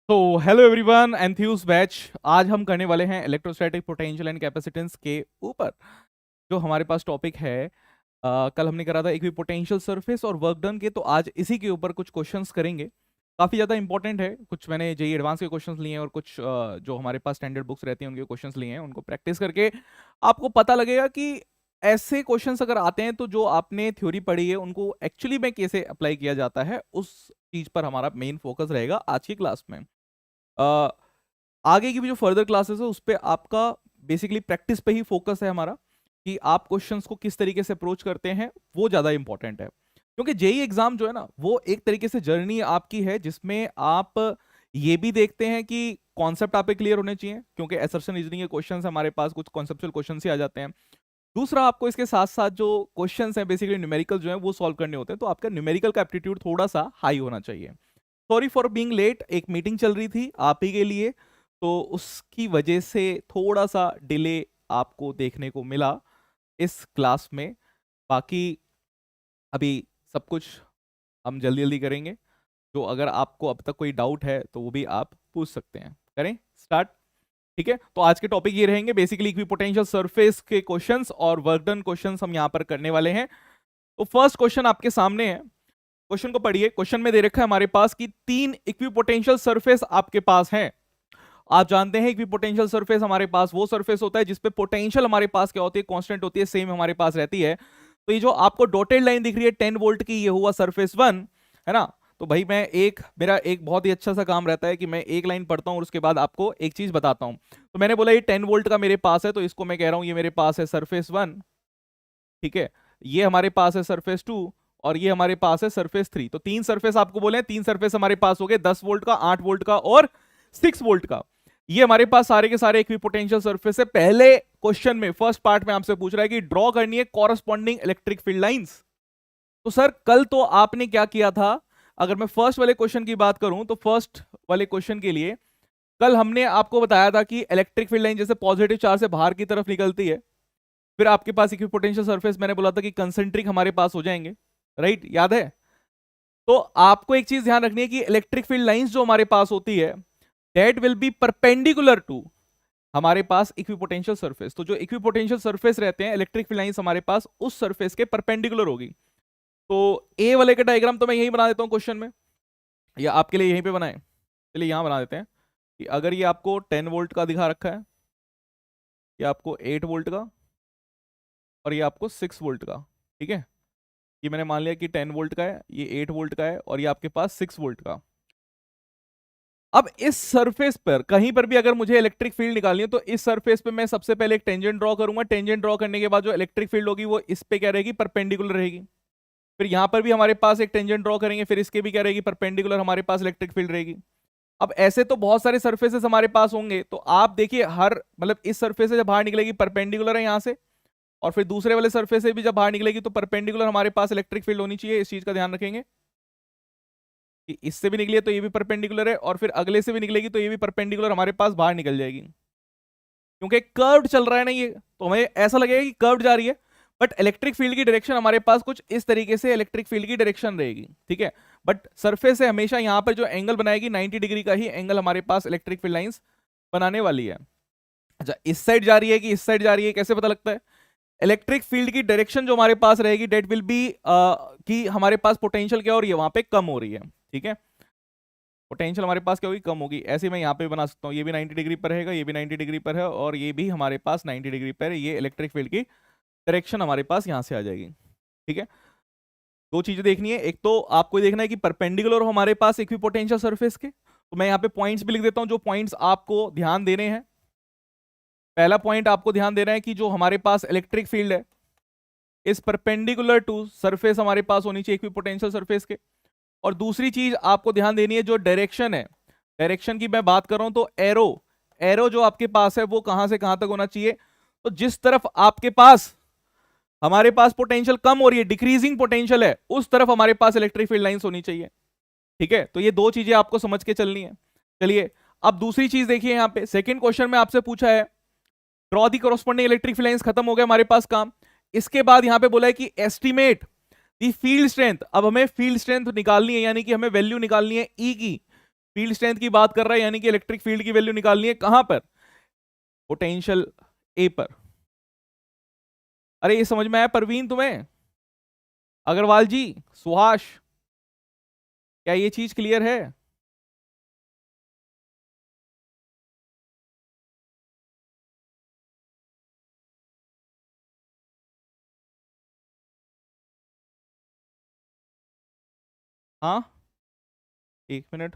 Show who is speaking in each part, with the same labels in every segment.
Speaker 1: तो hello everyone, Enthuse batch. आज हम करने वाले हैं इलेक्ट्रोस्टैटिक पोटेंशियल एंड कैपेसिटेंस के ऊपर। जो हमारे पास टॉपिक है, कल हमने करा था इक्विपोटेंशियल सरफेस और वर्क डन के, तो आज इसी के ऊपर कुछ क्वेश्चंस करेंगे। काफ़ी ज़्यादा इंपॉर्टेंट है। कुछ मैंने जेई एडवांस के क्वेश्चंस लिए हैं और कुछ जो हमारे पास स्टैंडर्ड बुक्स रहती हैं उनके क्वेश्चंस लिए हैं। उनको प्रैक्टिस करके आपको पता लगेगा कि ऐसे क्वेश्चंस अगर आते हैं तो जो आपने थ्योरी पढ़ी है उनको एक्चुअली में कैसे अप्लाई किया जाता है, उस चीज़ पर हमारा मेन फोकस रहेगा आज की क्लास में। अ, आगे की भी जो फर्दर क्लासेस है उस पे आपका बेसिकली प्रैक्टिस पे ही फोकस है हमारा, कि आप क्वेश्चंस को किस तरीके से अप्रोच करते हैं, वो ज़्यादा इंपॉर्टेंट है। क्योंकि जेई एग्जाम जो है ना, वो एक तरीके से जर्नी आपकी है जिसमें आप ये भी देखते हैं कि कॉन्सेप्ट आप पे क्लियर होने चाहिए, क्योंकि असर्शन रीजनिंग के क्वेश्चंस हमारे पास कुछ कॉन्सेप्चुअल क्वेश्चंस ही आ जाते हैं। दूसरा, आपको इसके साथ साथ जो क्वेश्चंस हैं बेसिकली न्यूमेरिकल जो है वो सॉल्व करने होते हैं, तो आपका न्यूमेरिकल का एप्टीट्यूड थोड़ा सा हाई होना चाहिए। सॉरी फॉर बीइंग लेट, एक मीटिंग चल रही थी आप ही के लिए, तो उसकी वजह से थोड़ा सा डिले आपको देखने को मिला इस क्लास में। बाकी अभी सब कुछ हम जल्दी जल्दी करेंगे। तो अगर आपको अब तक कोई डाउट है तो वो भी आप पूछ सकते हैं। करें स्टार्ट? ठीक है, तो आज के टॉपिक ये रहेंगे बेसिकली इक्विपोटेंशियल सरफेस के क्वेश्चंस और वर्क डन क्वेश्चंस हम यहाँ पर करने वाले हैं। तो फर्स्ट क्वेश्चन आपके सामने है, क्वेश्चन को पढ़िए। क्वेश्चन में दे रखा है हमारे पास कि तीन इक्विपोटेंशियल सरफेस आपके पास हैं। आप जानते हैं इक्विपोटेंशियल सरफेस हमारे पास वो सरफेस होता है जिसपे पोटेंशियल हमारे पास क्या होती है, कांस्टेंट होती है, सेम हमारे पास रहती है। तो ये जो आपको डॉटेड लाइन दिख रही है 10 वोल्ट की, ये हुआ सरफेस 1, है ना। तो भाई मेरा एक बहुत ही अच्छा सा काम रहता है कि मैं एक लाइन पढ़ता हूं और उसके बाद आपको एक चीज बताता हूं। तो मैंने बोला ये 10 वोल्ट का मेरे पास है, तो इसको मैं कह रहा हूं ये मेरे पास है सरफेस 1। ठीक है, ये हमारे पास है सरफेस 2 और ये हमारे पास है सरफेस 3। तो तीन सरफेस आपको बोले हैं, तीन सरफेस हमारे पास हो गए, 10 वोल्ट का, 8 वोल्ट का और 6 वोल्ट का। ये हमारे पास सारे के सारे इक्विपोटेंशियल सरफेस है। पहले क्वेश्चन में फर्स्ट पार्ट में आपसे पूछ रहा है कि ड्रॉ करनी है कॉरस्पॉन्डिंग इलेक्ट्रिक फील्ड लाइंस। तो सर कल तो आपने क्या किया था, अगर मैं फर्स्ट वाले क्वेश्चन की बात करूं तो फर्स्ट वाले क्वेश्चन के लिए कल हमने आपको बताया था कि इलेक्ट्रिक फील्ड लाइन जैसे पॉजिटिव चार्ज से बाहर की तरफ निकलती है, फिर आपके पास इक्विपोटेंशियल सरफेस मैंने बोला था कि कंसेंट्रिक हमारे पास हो जाएंगे, राइट, याद है। तो आपको एक चीज ध्यान रखनी है कि इलेक्ट्रिक फील्ड लाइंस जो हमारे पास होती है that will be perpendicular to हमारे पास इक्विपोटेंशियल सरफेस। तो जो इक्विपोटेंशियल सरफेस रहते हैं, इलेक्ट्रिक फील्ड लाइंस हमारे पास उस सरफेस के परपेंडिकुलर होगी। तो ए वाले का डायग्राम तो मैं यही बना देता हूं क्वेश्चन में, या आपके लिए यहीं पे बनाए, चलिए यहां बना देते हैं कि अगर ये आपको 10 वोल्ट का दिखा रखा है, ये आपको 8 वोल्ट का और ये आपको 6 वोल्ट का। ठीक है, ये मैंने मान लिया कि 10 वोल्ट का है, ये 8 वोल्ट का है और ये आपके पास 6 वोल्ट का। अब इस सरफेस पर कहीं पर भी अगर मुझे इलेक्ट्रिक फील्ड निकालनी है तो इस सरफेस पे मैं सबसे पहले एक टेंजेंट ड्रॉ करूंगा। टेंजेंट ड्रॉ करने के बाद जो इलेक्ट्रिक फील्ड होगी वो इस पे क्या रहेगी, परपेंडिकुलर रहेगी। फिर यहां पर भी हमारे पास एक टेंजेंट ड्रॉ करेंगे, फिर इसके भी क्या रहेगी, परपेंडिकुलर हमारे पास इलेक्ट्रिक फील्ड रहेगी। अब ऐसे तो बहुत सारे सरफेसेस हमारे पास होंगे, तो आप देखिए हर मतलब इस सरफेस से जब बाहर निकलेगी परपेंडिकुलर है यहां से, और फिर दूसरे वाले सरफेस से भी जब बाहर निकलेगी तो परपेंडिकुलर हमारे पास इलेक्ट्रिक फील्ड होनी चाहिए। इस चीज का ध्यान रखेंगे कि इससे भी निकली है तो ये भी परपेंडिकुलर है, और फिर अगले से भी निकलेगी तो ये भी परपेंडिकुलर हमारे पास बाहर निकल जाएगी। क्योंकि कर्व्ड चल रहा है ना ये, तो हमें ऐसा लगेगा कि कर्व्ड जा रही है, बट इलेक्ट्रिक फील्ड की डायरेक्शन हमारे पास कुछ इस तरीके से इलेक्ट्रिक फील्ड की डायरेक्शन रहेगी। ठीक है, बट सरफेस से हमेशा यहां पर जो एंगल बनाएगी 90 डिग्री का ही एंगल हमारे पास इलेक्ट्रिक फील्ड लाइंस बनाने वाली है। अच्छा, इस साइड जा रही है कि इस साइड जा रही है, कैसे पता लगता है? इलेक्ट्रिक फील्ड की डायरेक्शन जो हमारे पास रहेगी डेट विल बी कि हमारे पास पोटेंशियल क्या हो रही है, वहां पे कम हो रही है। ठीक है, पोटेंशियल हमारे पास क्या होगी, कम होगी। ऐसे मैं यहाँ पे बना सकता हूँ, ये भी 90 डिग्री पर रहेगा, ये भी 90 डिग्री पर है और ये भी हमारे पास 90 डिग्री पर है। ये इलेक्ट्रिक फील्ड की डायरेक्शन हमारे पास यहाँ से आ जाएगी। ठीक है, दो चीजें देखनी है, एक तो आपको देखना है कि परपेंडिकुलर हो हमारे पास इक्विपोटेंशियल सरफेस के। तो मैं यहाँ पे पॉइंट्स भी लिख देता हूँ जो पॉइंट्स आपको ध्यान देने हैं। पहला पॉइंट आपको ध्यान देना है कि जो हमारे पास इलेक्ट्रिक फील्ड है इस परपेंडिकुलर टू सरफेस हमारे पास होनी चाहिए इक्विपोटेंशियल सरफेस के। और दूसरी चीज आपको ध्यान देनी है, जो डायरेक्शन है, डायरेक्शन की मैं बात कर रहा हूं तो एरो, एरो जो आपके पास है वो कहां से कहां तक होना चाहिए। तो जिस तरफ आपके पास हमारे पास पोटेंशियल कम हो रही है, डिक्रीजिंग पोटेंशियल है, उस तरफ हमारे पास इलेक्ट्रिक फील्ड लाइंस होनी चाहिए। ठीक है, तो ये दो चीजें आपको समझ के चलनी है। चलिए अब दूसरी चीज देखिए, यहां पे सेकंड क्वेश्चन में आपसे पूछा है draw the corresponding electric field lines, खत्म हो गया हमारे पास काम। इसके बाद यहां पे बोला है कि एस्टिमेट दी फील्ड स्ट्रेंथ। अब हमें फील्ड स्ट्रेंथ निकालनी है, यानी कि हमें वैल्यू निकालनी है ई की, फील्ड स्ट्रेंथ की बात कर रहा है, यानी कि इलेक्ट्रिक फील्ड की वैल्यू निकालनी है कहां पर, पोटेंशियल ए पर। अरे ये समझ में आया परवीन तुम्हें, अग्रवाल जी, सुहास, क्या ये चीज क्लियर है? हाँ, एक मिनट।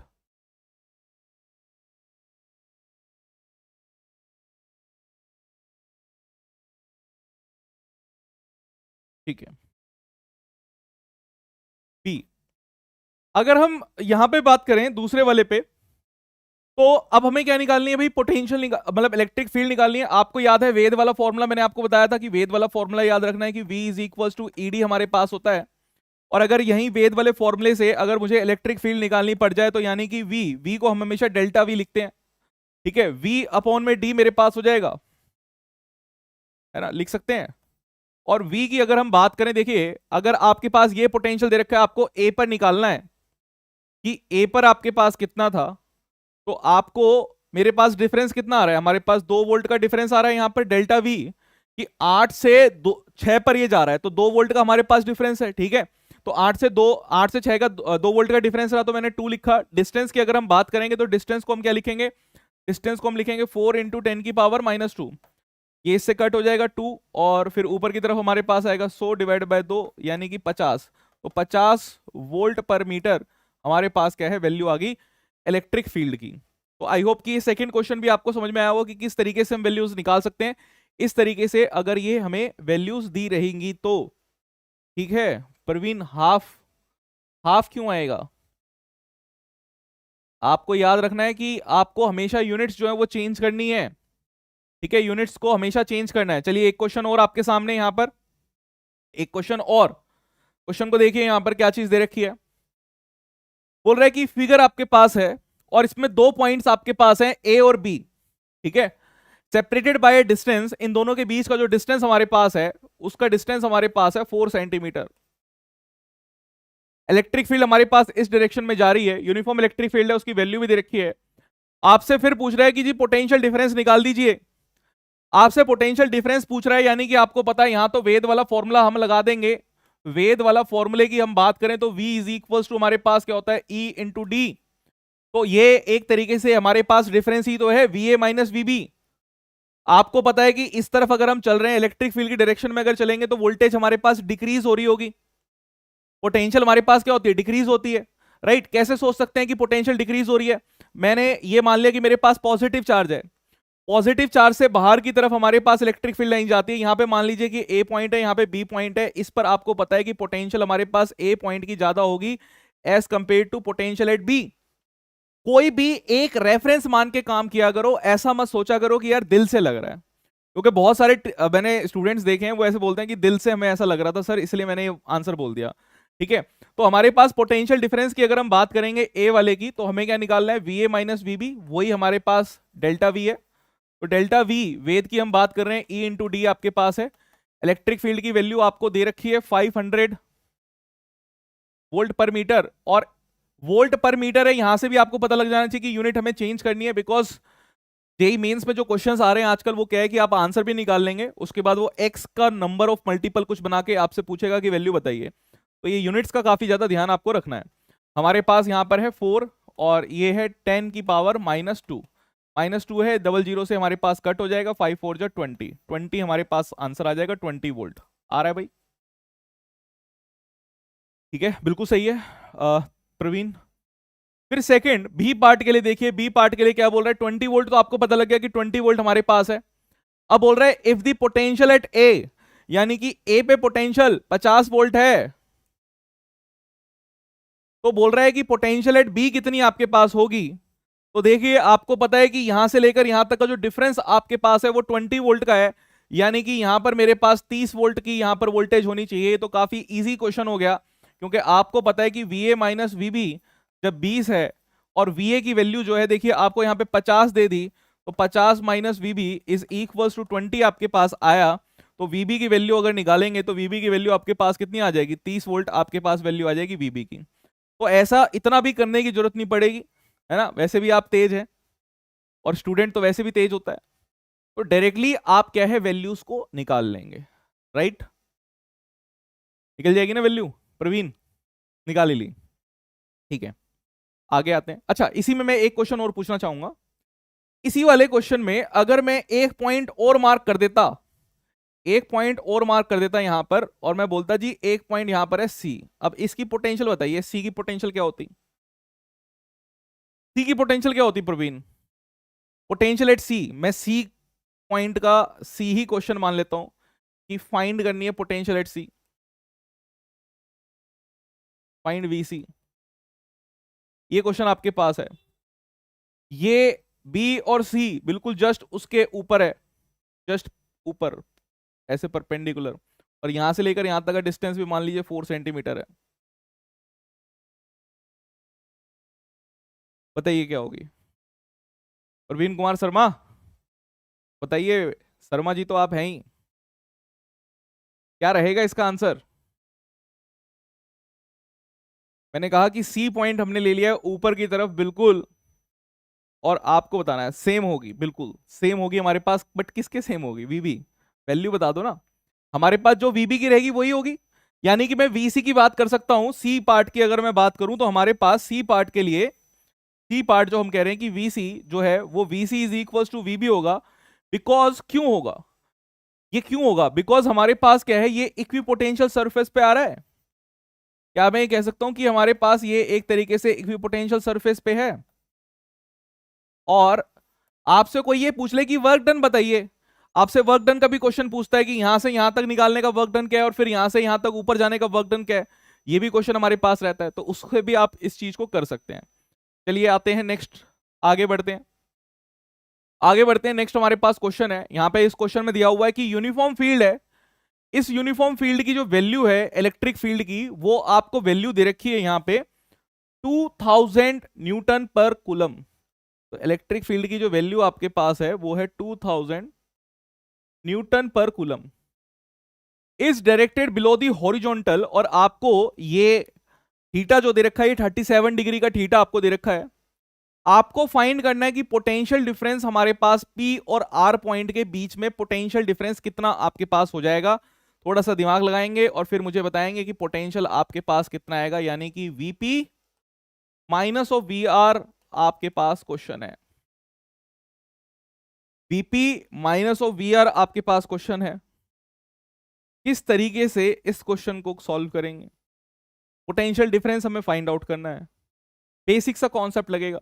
Speaker 1: ठीक है, बी। अगर हम यहां पे बात करें दूसरे वाले पे, तो अब हमें क्या निकालनी है भाई, पोटेंशियल मतलब इलेक्ट्रिक फील्ड निकालनी है। आपको याद है वेद वाला फॉर्मूला, मैंने आपको बताया था कि वेद वाला फॉर्मूला याद रखना है कि V is equal to ED हमारे पास होता है। और अगर यही वेद वाले फॉर्मूले से अगर मुझे इलेक्ट्रिक फील्ड निकालनी पड़ जाए, तो यानी कि V को हम हमेशा डेल्टा V लिखते हैं, ठीक है। V अपॉन में D मेरे पास हो जाएगा, है ना, लिख सकते हैं। और V की अगर हम बात करें, देखिए अगर आपके पास ये पोटेंशियल दे रखा है, आपको A पर निकालना है कि A पर आपके पास कितना था, तो आपको, मेरे पास डिफरेंस कितना आ रहा है, हमारे पास 2 वोल्ट का डिफरेंस आ रहा है यहाँ पर डेल्टा V, कि 8 से 6 पर ये जा रहा है, तो 2 वोल्ट का हमारे पास डिफरेंस है, ठीक है। तो 8 से 6 का 2 वोल्ट का डिफरेंस रहा, तो मैंने 2 लिखा। डिस्टेंस की अगर हम बात करेंगे, तो डिस्टेंस को हम क्या लिखेंगे, डिस्टेंस को हम लिखेंगे 4 इंटू 10⁻²। ये इससे कट हो जाएगा 2, और फिर ऊपर की तरफ हमारे पास आएगा 100 डिवाइड बाय 2, यानी कि 50। तो 50 वोल्ट पर मीटर हमारे पास क्या है, वैल्यू आ गई इलेक्ट्रिक फील्ड की। तो आई होप कि ये सेकंड क्वेश्चन भी आपको समझ में आया होगा कि किस तरीके से हम वैल्यूज निकाल सकते हैं। इस तरीके से अगर ये हमें वैल्यूज दी रहेंगी तो, ठीक है। प्रवीण, हाफ, हाफ क्यों आएगा? आपको याद रखना है कि आपको हमेशा यूनिट्स जो है वो चेंज करनी है, ठीक है, यूनिट्स को हमेशा चेंज करना है। चलिए एक क्वेश्चन और आपके सामने यहां पर, एक क्वेश्चन और, क्वेश्चन को देखिए यहां पर क्या चीज दे रखी है। बोल रहा है कि फिगर आपके पास है और इसमें 2 पॉइंट्स आपके पास हैं ए और बी, ठीक है, सेपरेटेड बाय डिस्टेंस, इन दोनों के बीच का जो डिस्टेंस हमारे पास है, उसका डिस्टेंस हमारे पास है 4 सेंटीमीटर। इलेक्ट्रिक फील्ड हमारे पास इस डायरेक्शन में जा रही है, यूनिफॉर्म इलेक्ट्रिक फील्ड है, उसकी वैल्यू भी दे रखी है। आपसे फिर पूछ रहा है कि जी पोटेंशियल डिफरेंस निकाल दीजिए। आपसे पोटेंशियल डिफरेंस पूछ रहा है, यानी कि आपको पता है यहां तो वेद वाला फॉर्मूला हम लगा देंगे। वेद वाला फॉर्मूले की हम बात करें तो V इज इक्वल टू हमारे पास क्या होता है, E इंटू डी। तो ये एक तरीके से हमारे पास डिफरेंस ही तो है, VA माइनस VB। आपको पता है कि इस तरफ अगर हम चल रहे हैं इलेक्ट्रिक फील्ड की डायरेक्शन में अगर चलेंगे, तो वोल्टेज हमारे पास डिक्रीज हो रही होगी, पोटेंशियल हमारे पास क्या होती है, डिक्रीज होती है, राइट। कैसे सोच सकते हैं कि पोटेंशियल डिक्रीज हो रही है? मैंने ये मान लिया कि मेरे पास पॉजिटिव चार्ज है, पॉजिटिव चार्ज से बाहर की तरफ हमारे पास इलेक्ट्रिक फील्ड लाइन जाती है। यहां पे मान लीजिए कि ए पॉइंट है, यहां पे बी पॉइंट है, इस पर आपको पता है कि पोटेंशियल हमारे पास ए पॉइंट की ज्यादा होगी as compare to potential at B. कोई भी एक रेफरेंस मान के काम किया करो, ऐसा मत सोचा करो कि यार दिल से लग रहा है, क्योंकि बहुत सारे मैंने स्टूडेंट्स देखे हैं वो ऐसे बोलते हैं कि दिल से हमें ऐसा लग रहा था सर, इसलिए मैंने ये आंसर बोल दिया, ठीक है। तो हमारे पास पोटेंशियल डिफरेंस की अगर हम बात करेंगे ए वाले की, तो हमें क्या निकालना है, VA माइनस VB, वही हमारे पास डेल्टा V है। तो डेल्टा V, वेद की हम बात कर रहे हैं, E इंटू डी आपके पास है। इलेक्ट्रिक फील्ड की वैल्यू आपको दे रखी है 500 वोल्ट पर मीटर, और वोल्ट पर मीटर है, यहां से भी आपको पता लग जाना चाहिए कि यूनिट हमें चेंज करनी है, बिकॉज जेई मेंस में जो क्वेश्चंस आ रहे हैं आजकल वो क्या है कि आप आंसर भी निकाल लेंगे, उसके बाद वो एक्स का नंबर ऑफ मल्टीपल कुछ बना के आपसे पूछेगा कि वैल्यू बताइए। तो ये यूनिट्स का काफी ज्यादा ध्यान आपको रखना है। हमारे पास यहाँ पर है 4, और ये है 10 की पावर -2, -2 है, डबल जीरो से हमारे पास कट हो जाएगा, 5 4 जा 20, 20 हमारे पास आंसर आ जाएगा, 20 वोल्ट आ रहा है भाई, ठीक है, बिल्कुल सही है प्रवीण। फिर सेकंड बी पार्ट के लिए देखिए, बी पार्ट के लिए क्या बोल रहा है, 20 वोल्ट, तो आपको पता लग गया कि 20 वोल्ट हमारे पास है। अब बोल रहा है इफ द पोटेंशियल एट ए, यानी कि ए पे पोटेंशियल 50 वोल्ट है, तो बोल रहा है कि पोटेंशियल एट बी कितनी आपके पास होगी। तो देखिए आपको पता है कि यहां से लेकर यहां तक का जो डिफरेंस आपके पास है वो 20 वोल्ट का है, यानी कि यहां पर मेरे पास 30 वोल्ट की यहां पर वोल्टेज होनी चाहिए। तो काफी इजी क्वेश्चन हो गया, क्योंकि आपको पता है कि VA माइनस VB जब 20 है, और VA की वैल्यू जो है देखिए आपको यहां पे 50 दे दी, तो 50 minus VB is equals to 20 आपके पास आया। तो VB की वैल्यू अगर निकालेंगे तो VB की वैल्यू आपके पास कितनी आ जाएगी, 30 वोल्ट आपके पास वैल्यू आ जाएगी VB की। तो ऐसा इतना भी करने की जरूरत नहीं पड़ेगी, है ना, वैसे भी आप तेज हैं और स्टूडेंट तो वैसे भी तेज होता है, तो डायरेक्टली आप क्या है वैल्यूज को निकाल लेंगे, राइट। निकल जाएगी ना वैल्यू, प्रवीण निकाल ही ली, ठीक है। आगे आते हैं। अच्छा, इसी में मैं एक क्वेश्चन और पूछना चाहूंगा। इसी वाले क्वेश्चन में अगर मैं एक पॉइंट और मार्क कर देता, एक पॉइंट और मार्क कर देता यहां पर, और मैं बोलता जी एक पॉइंट यहां पर है सी। अब इसकी पोटेंशियल बताइए, सी की पोटेंशियल क्या होती, सी की पोटेंशियल क्या होती प्रवीण, पोटेंशियल एट सी। मैं सी पॉइंट का सी ही क्वेश्चन मान लेता हूं कि फाइंड करनी है potential at C, find V C. ये क्वेश्चन आपके पास है, ये बी और सी बिल्कुल जस्ट उसके ऊपर है, जस्ट ऊपर, ऐसे परपेंडिकुलर, और यहां से लेकर यहां तक का डिस्टेंस भी मान लीजिए 4 सेंटीमीटर है। बताइए क्या होगी, प्रवीण कुमार शर्मा बताइए, शर्मा जी तो आप हैं ही, क्या रहेगा इसका आंसर। मैंने कहा कि सी पॉइंट हमने ले लिया है ऊपर की तरफ बिल्कुल, और आपको बताना है सेम होगी, बिल्कुल सेम होगी हमारे पास, बट किसके सेम होगी, वीबी, वैल्यू बता दो ना। हमारे पास जो वीबी की रहेगी वही होगी, यानी कि मैं वीसी की बात कर सकता हूं, सी पार्ट की अगर मैं बात करूं तो हमारे पास सी पार्ट के लिए, सी पार्ट जो हम कह रहे हैं कि वीसी जो है वो वीसी इज इक्वल टू वीबी होगा। बिकॉज क्यों होगा, ये क्यों होगा, बिकॉज हमारे पास क्या है, ये इक्विपोटेंशियल सरफेस पे आ रहा है। क्या मैं ये कह सकता हूं कि हमारे पास ये एक तरीके से इक्विपोटेंशियल सरफेस पे है। और आपसे कोई ये पूछ ले कि वर्क डन बताइए, आपसे वर्क डन का भी क्वेश्चन पूछता है कि यहां से यहां तक निकालने का वर्क डन क्या है, और फिर यहां से यहां तक ऊपर जाने का वर्क डन क्या है, ये भी क्वेश्चन हमारे पास रहता है, तो उससे भी आप इस चीज को कर सकते हैं। चलिए आते हैं नेक्स्ट, आगे बढ़ते हैं, आगे बढ़ते हैं। नेक्स्ट हमारे पास क्वेश्चन है, यहां पे इस क्वेश्चन में दिया हुआ है कि यूनिफॉर्म फील्ड है, इस यूनिफॉर्म फील्ड की जो वैल्यू है इलेक्ट्रिक फील्ड की, वो आपको वैल्यू दे रखी है यहां पे 2000 न्यूटन पर कूलम। तो इलेक्ट्रिक फील्ड की जो वैल्यू आपके पास है वो है 2000 न्यूटन पर coulomb, is directed below the horizontal, और आपको ये थीटा जो दे रखा है, ये 37 डिग्री का थीटा आपको दे रखा है। आपको फाइंड करना है कि पोटेंशियल डिफरेंस हमारे पास पी और आर पॉइंट के बीच में पोटेंशियल डिफरेंस कितना आपके पास हो जाएगा। थोड़ा सा दिमाग लगाएंगे और फिर मुझे बताएंगे कि पोटेंशियल आपके पास कितना आएगा, यानी कि VP minus of V R आपके पास क्वेश्चन है, VP minus of V R आपके पास क्वेश्चन है। किस तरीके से इस क्वेश्चन को सॉल्व करेंगे, पोटेंशियल डिफरेंस हमें फाइंड आउट करना है। बेसिक सा कॉन्सेप्ट लगेगा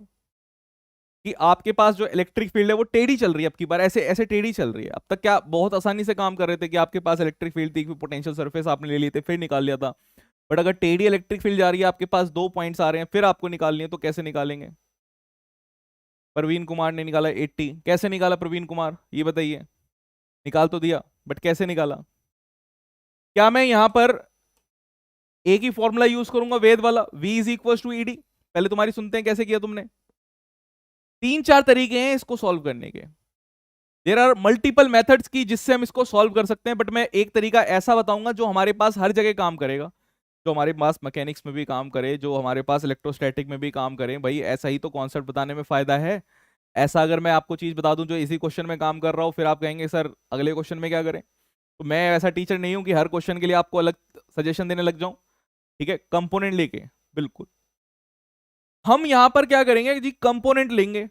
Speaker 1: कि आपके पास जो इलेक्ट्रिक फील्ड है वो टेढ़ी चल रही है, अब की बार ऐसे ऐसे टेढ़ी चल रही है। अब तक क्या बहुत आसानी से काम कर रहे थे कि आपके पास इलेक्ट्रिक फील्ड थी, पोटेंशियल सरफेस आपने ले लिए थे फिर निकाल लिया था, बट अगर टेढ़ी इलेक्ट्रिक फील्ड जा रही है, आपके पास 2 पॉइंट्स आ रहे हैं, फिर आपको निकालनी है, तो कैसे निकालेंगे। प्रवीण कुमार ने निकाला 80, कैसे निकाला प्रवीण कुमार ये बताइए, निकाल तो दिया बट कैसे निकाला। क्या मैं यहां पर एक ही फॉर्मूला यूज करूंगा वेद वाला, v is equal to ED, पहले तुम्हारी सुनते हैं कैसे किया तुमने। 3-4 तरीके हैं इसको सॉल्व करने के, देर आर मल्टीपल मेथड्स की जिससे हम इसको सॉल्व कर सकते हैं, बट मैं एक तरीका ऐसा बताऊंगा जो हमारे पास हर जगह काम करेगा, जो हमारे पास मैकेनिक्स में भी काम करे, जो हमारे पास इलेक्ट्रोस्टैटिक में भी काम करे। भाई ऐसा ही तो कॉन्सेप्ट बताने में फायदा है। ऐसा अगर मैं आपको चीज बता दूं जो इसी क्वेश्चन में काम कर रहा हूं, फिर आप कहेंगे सर अगले क्वेश्चन में क्या करें। तो मैं ऐसा टीचर नहीं हूं कि हर क्वेश्चन के लिए आपको अलग सजेशन देने लग जाऊं, ठीक है, कंपोनेंट लेके। बिल्कुल हम यहां पर क्या करेंगे जी, कंपोनेंट लेंगे,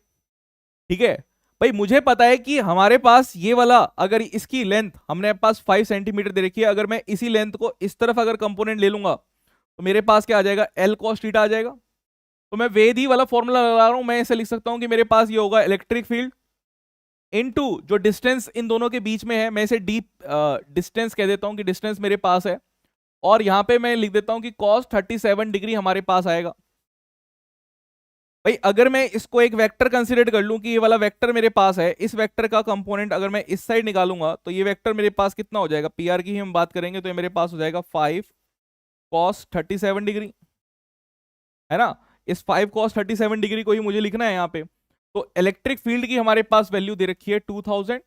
Speaker 1: ठीक है। भाई मुझे पता है कि हमारे पास ये वाला, अगर इसकी लेंथ हमने पास 5 सेंटीमीटर दे रखी है, अगर मैं इसी लेंथ को इस तरफ अगर कंपोनेंट ले लूंगा तो मेरे पास क्या आ जाएगा, एल कॉस थीटा आ जाएगा। तो मैं वेद ही वाला फॉर्मूला लगा रहा हूं, मैं इसे लिख सकता हूं कि मेरे पास ये होगा इलेक्ट्रिक फील्ड इनटू जो डिस्टेंस इन दोनों के बीच में है, मैं इसे डीप डिस्टेंस कह देता हूं कि डिस्टेंस मेरे पास है, और यहां पे मैं लिख देता हूं कि cos 37 डिग्री हमारे पास आएगा। भाई अगर मैं इसको एक वेक्टर कंसीडर कर लूं कि ये वाला वेक्टर मेरे पास है, इस वेक्टर का कंपोनेंट अगर मैं इस साइड निकालूंगा तो ये वेक्टर मेरे पास कितना हो जाएगा, पी आर की ही हम बात करेंगे, तो ये मेरे पास हो जाएगा 5 cos 37 डिग्री, है ना। इस 5 cos 37 डिग्री को ही मुझे लिखना है यहाँ पे। तो इलेक्ट्रिक फील्ड की हमारे पास वैल्यू दे रखी है 2000,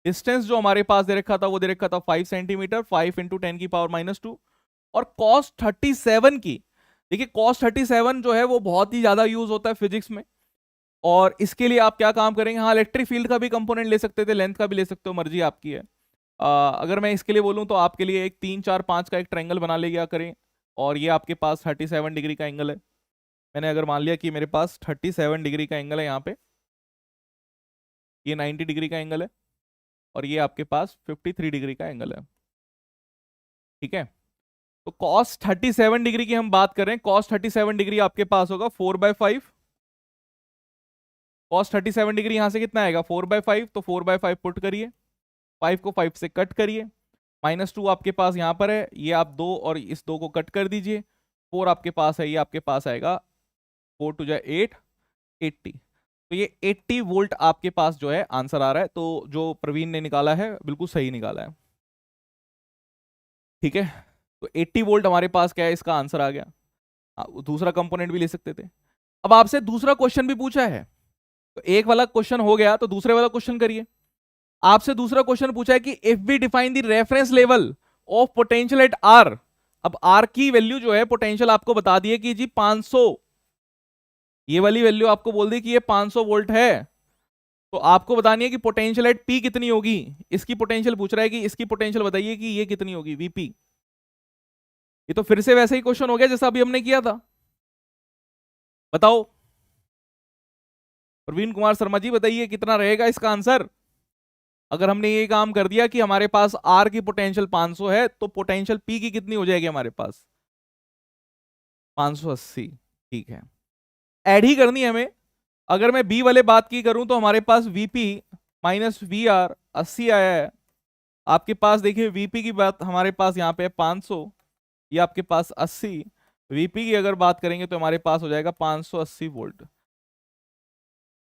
Speaker 1: डिस्टेंस जो हमारे पास दे रखा था वो दे रखा था 5 सेंटीमीटर, 5 इंटू 10 की पावर -2, और cos 37 की देखिए cos 37 जो है वो बहुत ही ज्यादा यूज होता है फिजिक्स में, और इसके लिए आप क्या काम करेंगे, हाँ इलेक्ट्रिक फील्ड का भी कंपोनेंट ले सकते थे, लेंथ का भी ले सकते हो, मर्जी आपकी है। अगर मैं इसके लिए बोलूं तो आपके लिए एक 3 4 5 का एक ट्रायंगल बना ले गया करें, और ये आपके पास 37 डिग्री का एंगल है। मैंने अगर मान लिया कि मेरे पास 37 डिग्री का एंगल है यहाँ पे, ये 90 डिग्री का एंगल है, और ये आपके पास 53 डिग्री का एंगल है। ठीक है, तो cos 37 डिग्री की हम बात करें, cos 37 डिग्री आपके पास होगा 4/5। cos 37 डिग्री यहां से कितना आएगा, 4/5, तो 4/5 पुट करिए, 5 को 5 से कट करिए, -2 आपके पास यहां पर है, ये आप दो और इस दो को कट कर दीजिए, 4 आपके पास है, ये आपके पास आएगा 4 टू जा 8, 80। तो ये 80 वोल्ट आपके पास जो है आंसर आ रहा है, तो जो प्रवीण ने निकाला है बिल्कुल सही निकाला है। ठीक है, तो 80 वोल्ट हमारे पास क्या है, इसका आंसर आ गया। दूसरा कंपोनेंट भी ले सकते थे। अब आपसे दूसरा क्वेश्चन भी पूछा है, तो एक वाला क्वेश्चन हो गया, तो दूसरे वाला क्वेश्चन करिए। आपसे दूसरा क्वेश्चन पूछा है कि if we define the reference level of potential at R. अब आर की वैल्यू जो है पोटेंशियल आपको बता दिए कि जी 500, ये वाली वैल्यू आपको बोल दी कि ये 500 वोल्ट है, तो आपको बतानी है कि पोटेंशियल एट पी कितनी होगी। इसकी पोटेंशियल पूछ रहा है कि इसकी पोटेंशियल बताइए कि ये कितनी होगी, वीपी। ये तो फिर से वैसा ही क्वेश्चन हो गया जैसा अभी हमने किया था। बताओ प्रवीण कुमार शर्मा जी, बताइए कितना रहेगा इसका आंसर। अगर हमने ये काम कर दिया कि हमारे पास आर की पोटेंशियल 500 है, तो पोटेंशियल पी की कितनी हो जाएगी हमारे पास, 580। ठीक है, ऐड ही करनी है हमें। अगर मैं बी वाले बात की करूं तो हमारे पास वीपी माइनस वी आर 80 आया है। आपके पास देखिए वीपी की बात हमारे पास यहाँ पे 500, ये आपके पास 80, वीपी की अगर बात करेंगे तो हमारे पास हो जाएगा 580 वोल्ट।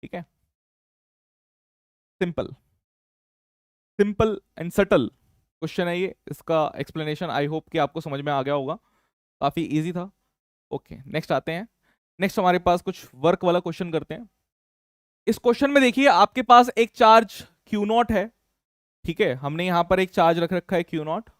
Speaker 1: ठीक है, simple, simple and subtle question है ये। इसका एक्सप्लेनेशन आई होप कि आपको समझ में आ गया होगा, काफी इजी था। ओके, नेक्स्ट आते हैं। नेक्स्ट हमारे पास कुछ वर्क वाला क्वेश्चन करते हैं। इस क्वेश्चन में देखिए आपके पास एक चार्ज क्यू नॉट है। ठीक है, हमने यहां पर एक चार्ज रख रखा है क्यू नॉट,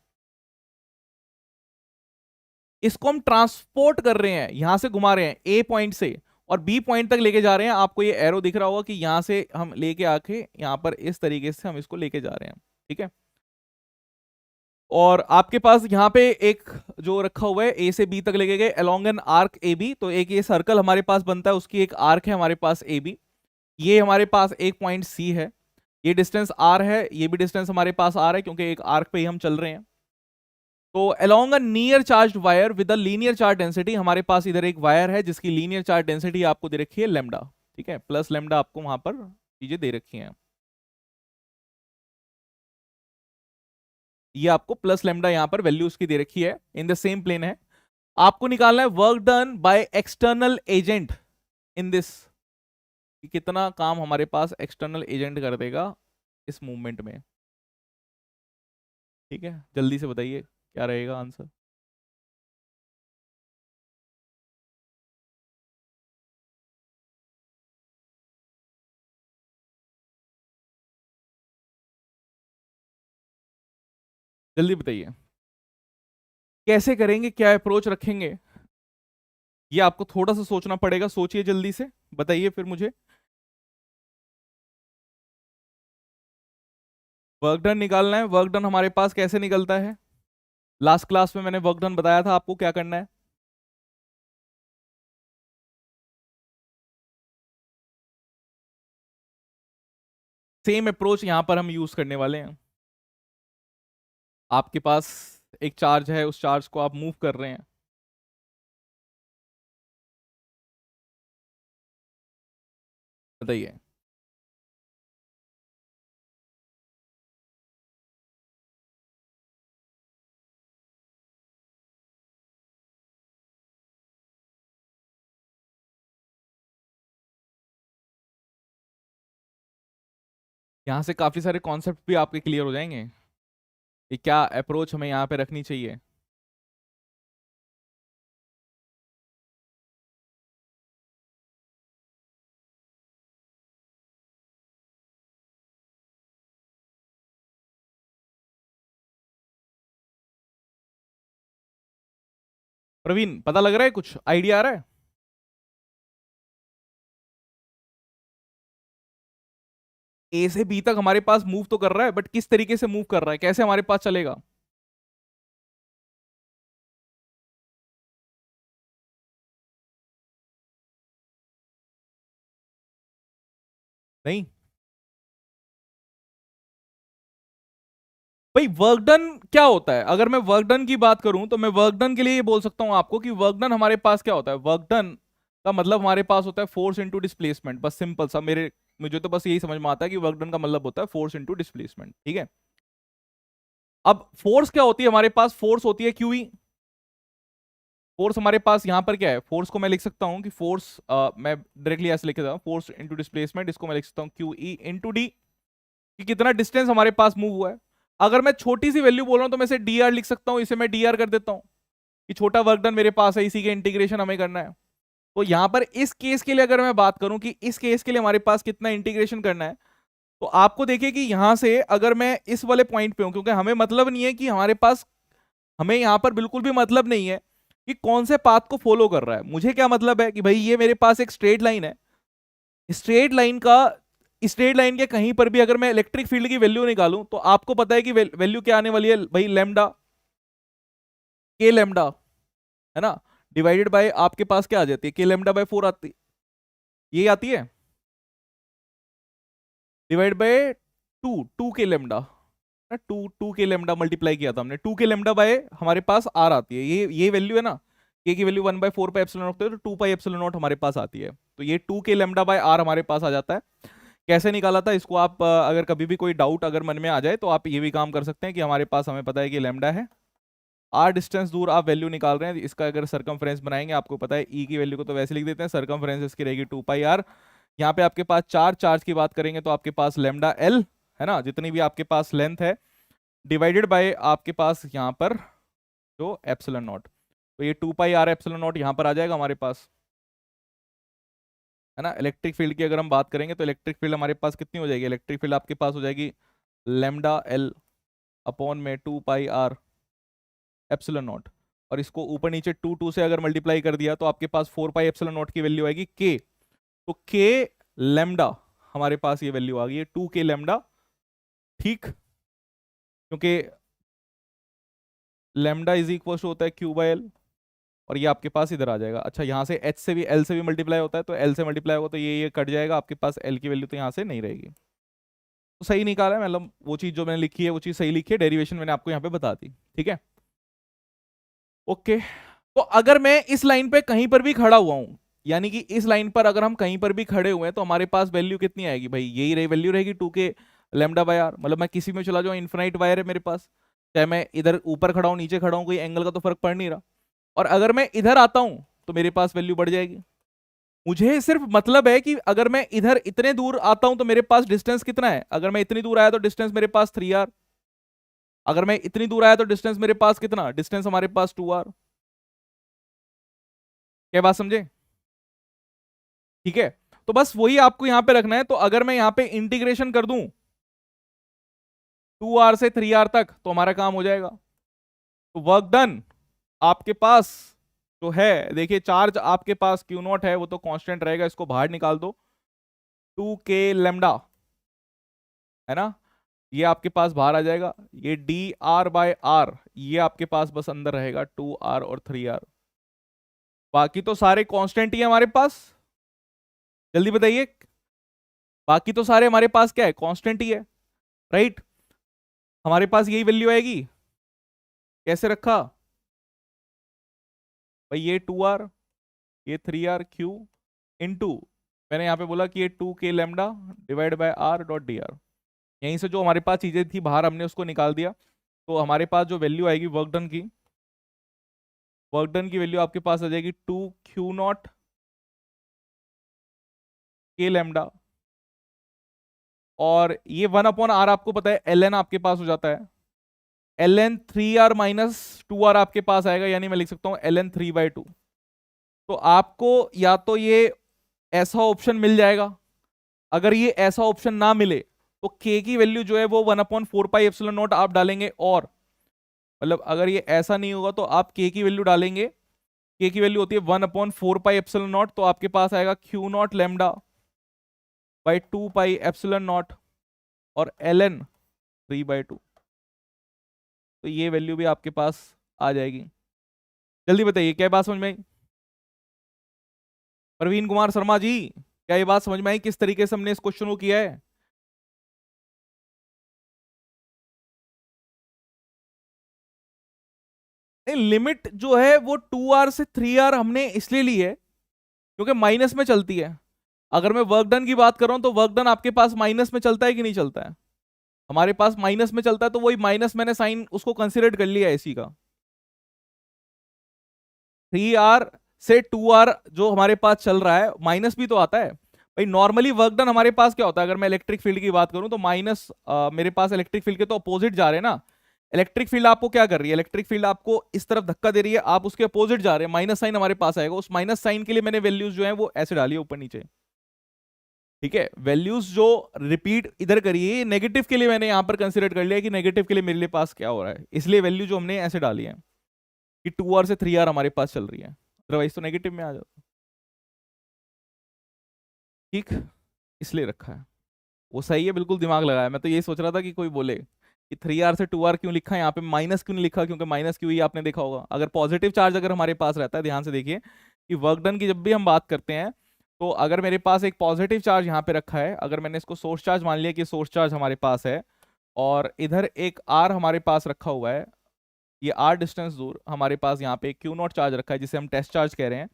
Speaker 1: इसको हम ट्रांसपोर्ट कर रहे हैं, यहां से घुमा रहे हैं ए पॉइंट से और बी पॉइंट तक लेके जा रहे हैं। आपको ये एरो दिख रहा होगा कि यहां से हम लेके आके यहां पर इस तरीके से हम इसको लेके जा रहे हैं। ठीक है, और आपके पास यहाँ पे एक जो रखा हुआ है ए से बी तक लेके गए along an arc A B, तो एक ये सर्कल हमारे पास बनता है, उसकी एक आर्क है हमारे पास ए बी। ये हमारे पास एक पॉइंट सी है, ये डिस्टेंस आर है, ये भी डिस्टेंस हमारे पास आर है क्योंकि एक आर्क पे ही हम चल रहे हैं। तो along a near charge wire with a linear charge density, हमारे पास इधर एक वायर है जिसकी लीनियर चार्ज डेंसिटी आपको दे रखी है लेमडा। ठीक है, प्लस लेमडा आपको वहां पर चीजें दे रखी हैं, ये आपको प्लस लेमडा यहाँ पर वैल्यू उसकी दे रखी है, इन द सेम प्लेन है। आपको निकालना है work done by external agent in this, कितना काम हमारे पास एक्सटर्नल एजेंट कर देगा इस मूवमेंट में। ठीक है, जल्दी से बताइए क्या रहेगा आंसर। जल्दी बताइए कैसे करेंगे, क्या अप्रोच रखेंगे, ये आपको थोड़ा सा सोचना पड़ेगा, सोचिए जल्दी से बताइए फिर मुझे। वर्क डन निकालना है, वर्क डन हमारे पास कैसे निकलता है, लास्ट क्लास में मैंने वर्क डन बताया था आपको क्या करना है। सेम अप्रोच यहां पर हम यूज करने वाले हैं। आपके पास एक चार्ज है, उस चार्ज को आप मूव कर रहे हैं, बताइए। यहाँ से काफी सारे कॉन्सेप्ट भी आपके क्लियर हो जाएंगे कि क्या अप्रोच हमें यहाँ पे रखनी चाहिए। प्रवीण पता लग रहा है, कुछ आइडिया आ रहा है? ए से बी तक हमारे पास मूव तो कर रहा है, बट किस तरीके से मूव कर रहा है, कैसे हमारे पास चलेगा? नहीं भाई, वर्क डन क्या होता है? अगर मैं वर्क डन की बात करूं तो मैं वर्क डन के लिए ये बोल सकता हूं आपको कि वर्क डन हमारे पास क्या होता है। वर्क डन का मतलब हमारे पास होता है फोर्स इनटू डिस्प्लेसमेंट, बस सिंपल सा। मुझे तो बस यही समझ में आता है कि वर्क डन का मतलब होता है फोर्स इनटू डिस्प्लेसमेंट, ठीक है। अब फोर्स क्या होती है हमारे पास? फोर्स होती है क्यूई। फोर्स हमारे पास यहां पर क्या है? फोर्स को मैं लिख सकता हूं कि फोर्स, मैं डायरेक्टली ऐसे लिख देता हूं, फोर्स इनटू डिस्प्लेसमेंट, इसको मैं लिख सकता हूं क्यू ई इंटू डी, कि कितना डिस्टेंस हमारे पास मूव हुआ है। अगर मैं छोटी सी वैल्यू बोल रहा हूं तो मैं इसे डी आर लिख सकता हूं, इसे मैं डी आर कर देता हूं कि छोटा वर्क डन मेरे पास है, इसी के इंटीग्रेशन हमें करना है। तो यहां पर इस केस के लिए अगर मैं बात करूं कि इस केस के लिए हमारे पास कितना इंटीग्रेशन करना है, तो आपको देखिए कि यहां से अगर मैं इस वाले पॉइंट पे हूं, क्योंकि हमें मतलब नहीं है कि हमारे पास, हमें यहां पर बिल्कुल भी मतलब नहीं है कि कौन से पाथ को फॉलो कर रहा है। मुझे क्या मतलब है कि भाई ये मेरे पास एक स्ट्रेट लाइन है, स्ट्रेट लाइन का, स्ट्रेट लाइन के कहीं पर भी अगर मैं इलेक्ट्रिक फील्ड की वैल्यू निकालूं तो आपको पता है कि वैल्यू क्या आने वाली है भाई, लेमडा के लेमडा, है ना, डिवाइडेड बाय आपके पास क्या आ जाती है, के लेमडा बाय 4 आती, ये आती है, डिवाइड बाय टू के लेमडा, टू के लेमडा मल्टीप्लाई किया था हमने, टू के लेमडा बाय हमारे पास आर आती है, ये वैल्यू है ना, के की वैल्यू 1/4 पाई एप्सिलॉन नॉट होती है, तो 2 पाई एप्सिलॉन नॉट हमारे पास आती है। तो ये टू के लेमडा बाय आर हमारे पास आ जाता है। कैसे निकाला था इसको आप, अगर कभी भी कोई डाउट अगर मन में आ जाए तो आप ये भी काम कर सकते हैं कि हमारे पास, हमें पता है कि लेमडा है, आर डिस्टेंस दूर आप वैल्यू निकाल रहे हैं, इसका अगर सर्कमफ्रेंस बनाएंगे, आपको पता है ई की वैल्यू को तो वैसे लिख देते हैं, सर्कमफ्रेंस इसकी रहेगी 2 पाई आर। यहाँ पे आपके पास चार्ज की बात करेंगे तो आपके पास लेमडा एल है ना, जितनी भी आपके पास लेंथ है, डिवाइडेड बाय आपके पास यहाँ पर जो एप्सिलॉन नॉट, तो ये 2 पाई आर एप्सिलॉन नॉट यहाँ पर आ जाएगा हमारे पास, है ना। इलेक्ट्रिक फील्ड की अगर हम बात करेंगे तो इलेक्ट्रिक फील्ड हमारे पास कितनी हो जाएगी? इलेक्ट्रिक फील्ड आपके पास हो जाएगी लेमडा एल अपॉन में 2 पाई आर एप्सिलॉन नॉट, और इसको ऊपर नीचे टू से अगर मल्टीप्लाई कर दिया तो आपके पास 4 पाई एप्सिलॉन नॉट की वैल्यू आएगी के, तो के लेमडा हमारे पास ये वैल्यू आ गई है 2 के लेमडा, ठीक, क्योंकि लेमडा इज इक्वल होता है क्यू बाय एल, और ये आपके पास इधर आ जाएगा। अच्छा, यहाँ से एच से भी, एल से भी मल्टीप्लाई होता है, तो एल से मल्टीप्लाई होगा तो ये कट जाएगा, आपके पास एल की वैल्यू तो यहाँ से नहीं रहेगी। तो सही निकाला है, मतलब वो चीज़ जो मैंने लिखी है वो चीज़ सही लिखी है, डेरिवेशन मैंने आपको यहाँ पे बता दी, ठीक है। ओके, तो अगर मैं इस लाइन पे कहीं पर भी खड़ा हुआ हूं, यानी कि इस लाइन पर अगर हम कहीं पर भी खड़े हुए हैं, तो हमारे पास वैल्यू कितनी आएगी भाई? यही रही वैल्यू रहेगी 2 के लेमडा बाय आर, मतलब मैं किसी में चला जाऊं, इन्फिनाइट वायर है मेरे पास, चाहे मैं इधर ऊपर खड़ा हूं नीचे खड़ा हूं, कोई एंगल का तो फर्क पड़ नहीं रहा। और अगर मैं इधर आता हूं तो मेरे पास वैल्यू बढ़ जाएगी। मुझे सिर्फ मतलब है कि अगर मैं इधर इतने दूर आता हूं तो मेरे पास डिस्टेंस कितना है? अगर मैं इतनी दूर आया तो डिस्टेंस मेरे पास 3r, अगर मैं इतनी दूर आया तो डिस्टेंस मेरे पास कितना? डिस्टेंस हमारे पास 2r। क्या बात समझे? ठीक है, तो बस वही आपको यहां पे रखना है। तो अगर मैं यहां पे इंटीग्रेशन कर दूं 2r से 3r तक तो हमारा काम हो जाएगा। तो वर्क डन आपके पास जो है, देखिए चार्ज आपके पास क्यू नॉट है, वो तो कांस्टेंट रहेगा, इसको बाहर निकाल दो, 2 के लेमडा, है ना, ये आपके पास बाहर आ जाएगा, ये डी आर बाय आर ये आपके पास बस अंदर रहेगा 2r और 3r, बाकी तो सारे कांस्टेंट ही है हमारे पास। जल्दी बताइए, बाकी तो सारे हमारे पास क्या है? कांस्टेंट ही है, राइट। हमारे पास यही वैल्यू आएगी। कैसे रखा भाई? ये 2r, ये 3r क्यू इंटू, मैंने यहाँ पे बोला कि ये 2 के lambda divide by R dot D R. यहीं से जो हमारे पास चीजें थी बाहर हमने उसको निकाल दिया, तो हमारे पास जो वैल्यू आएगी वर्क डन की, वर्क डन की वैल्यू आपके पास आ जाएगी 2 क्यू नॉट के लेमडा, और ये 1/r आपको पता है एल एन आपके पास हो जाता है, L N 3r minus 2r आपके पास आएगा, यानी मैं लिख सकता हूं एल एन 3/2। तो आपको या तो ये ऐसा ऑप्शन मिल जाएगा, अगर ये ऐसा ऑप्शन ना मिले तो k की वैल्यू जो है वो 1/4 पाई एप्सिलॉन नॉट आप डालेंगे, और मतलब अगर ये ऐसा नहीं होगा तो आप k की वैल्यू डालेंगे के की वैल्यू होती है 1/4 पाई एप्सिलॉन नॉट, तो आपके पास आएगा Q not lambda by 2 pi epsilon not, और ln 3/2। तो ये वैल्यू भी आपके पास आ जाएगी। जल्दी बताइए क्या बात समझ में आई? प्रवीण कुमार शर्मा जी, क्या ये बात समझ में आई किस तरीके से हमने इस क्वेश्चन को किया है? लिमिट जो है वो 2r से 3r हमने इसलिए ली है क्योंकि माइनस में चलती है। अगर मैं वर्क डन की बात कर रहा हूं तो वर्क डन आपके पास माइनस में चलता है कि नहीं चलता है? हमारे पास माइनस में चलता है, तो वही माइनस मैंने साइन उसको कंसिडर कर लिया है इसी का। 3r से 2r जो हमारे पास चल रहा है, माइनस भी तो आता है भाई। नॉर्मली वर्क डन हमारे पास क्या होता है, अगर मैं इलेक्ट्रिक फील्ड की बात करूं तो माइनस, मेरे पास इलेक्ट्रिक फील्ड के तो अपोजिट जा रहे हैं ना। इलेक्ट्रिक फील्ड आपको क्या कर रही है, इलेक्ट्रिक फील्ड आपको इस तरफ धक्का दे रही है, आप उसके अपोजिट जा रहे हैं, माइनस साइन हमारे पास आएगा। उस माइनस साइन के लिए मैंने वैल्यूज जो है वो ऐसे डाली है ऊपर नीचे। ठीक है, वैल्यूज जो रिपीट इधर करिए, नेगेटिव के लिए मैंने यहां पर कंसिडर कर लिया कि नेगेटिव के लिए मेरे लिए पास क्या हो रहा है, इसलिए वैल्यू जो हमने ऐसे डाली है कि 2r से 3r हमारे पास चल रही है, अदरवाइज तो नेगेटिव में आ जाता। ठीक, इसलिए रखा है वो सही है, बिल्कुल दिमाग लगाया। मैं तो यही सोच रहा था कि कोई बोले कि 3r से 2r क्यों लिखा है यहाँ पे, माइनस क्यों नहीं लिखा, क्योंकि माइनस क्यों ही आपने देखा होगा। अगर पॉजिटिव चार्ज अगर हमारे पास रहता है, ध्यान से देखिए कि वर्क डन की जब भी हम बात करते हैं, तो अगर मेरे पास एक पॉजिटिव चार्ज यहाँ पे रखा है, अगर मैंने इसको सोर्स चार्ज मान लिया कि सोर्स चार्ज हमारे पास है, और इधर एक r हमारे पास रखा हुआ है, ये r डिस्टेंस दूर हमारे पास यहाँ पे क्यू नॉट चार्ज रखा है जिसे हम टेस्ट चार्ज कह रहे हैं,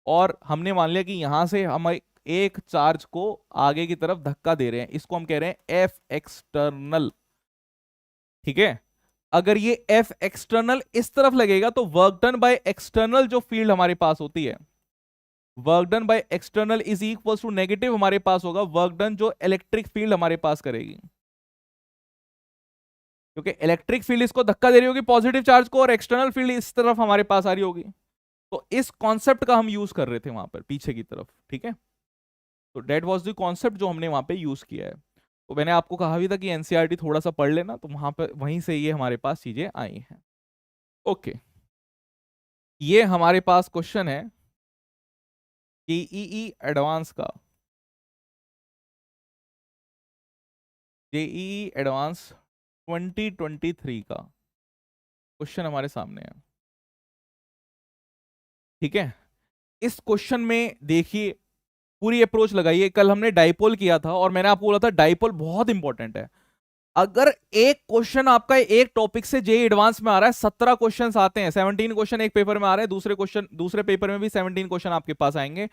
Speaker 1: और हमने मान लिया कि यहां से हम एक चार्ज को आगे की तरफ धक्का दे रहे हैं, इसको हम कह रहे हैं एफ एक्सटर्नल। ठीक है, अगर ये एफ एक्सटर्नल इस तरफ लगेगा तो वर्क डन बाय एक्सटर्नल जो फील्ड हमारे पास होती है, work done by external is equal to negative हमारे पास होगा वर्क डन जो इलेक्ट्रिक फील्ड हमारे पास करेगी, क्योंकि इलेक्ट्रिक फील्ड इसको धक्का दे रही होगी पॉजिटिव चार्ज को, और एक्सटर्नल फील्ड इस तरफ हमारे पास आ रही होगी। तो इस कॉन्सेप्ट का हम यूज कर रहे थे वहां पर पीछे की तरफ। ठीक है, तो डेट वाज द कॉन्सेप्ट जो हमने वहां पे यूज किया है। तो मैंने आपको कहा भी था कि एनसीईआरटी थोड़ा सा पढ़ लेना, तो वहां पर वहीं से ये हमारे पास चीजें आई हैं। ओके, ये हमारे पास क्वेश्चन है जेईई एडवांस का, जेईई एडवांस 2023 का क्वेश्चन हमारे सामने है। ठीक है, इस क्वेश्चन में देखिए पूरी अप्रोच लगाइए। कल हमने डाइपोल किया था और मैंने आपको बोला था डाइपोल बहुत इंपॉर्टेंट है। अगर एक क्वेश्चन आपका एक टॉपिक से जेई एडवांस में आ रहा है, 17 क्वेश्चंस आते हैं, 17 क्वेश्चन एक पेपर में आ रहे हैं, दूसरे क्वेश्चन दूसरे पेपर में भी 17 क्वेश्चन आपके पास आएंगे,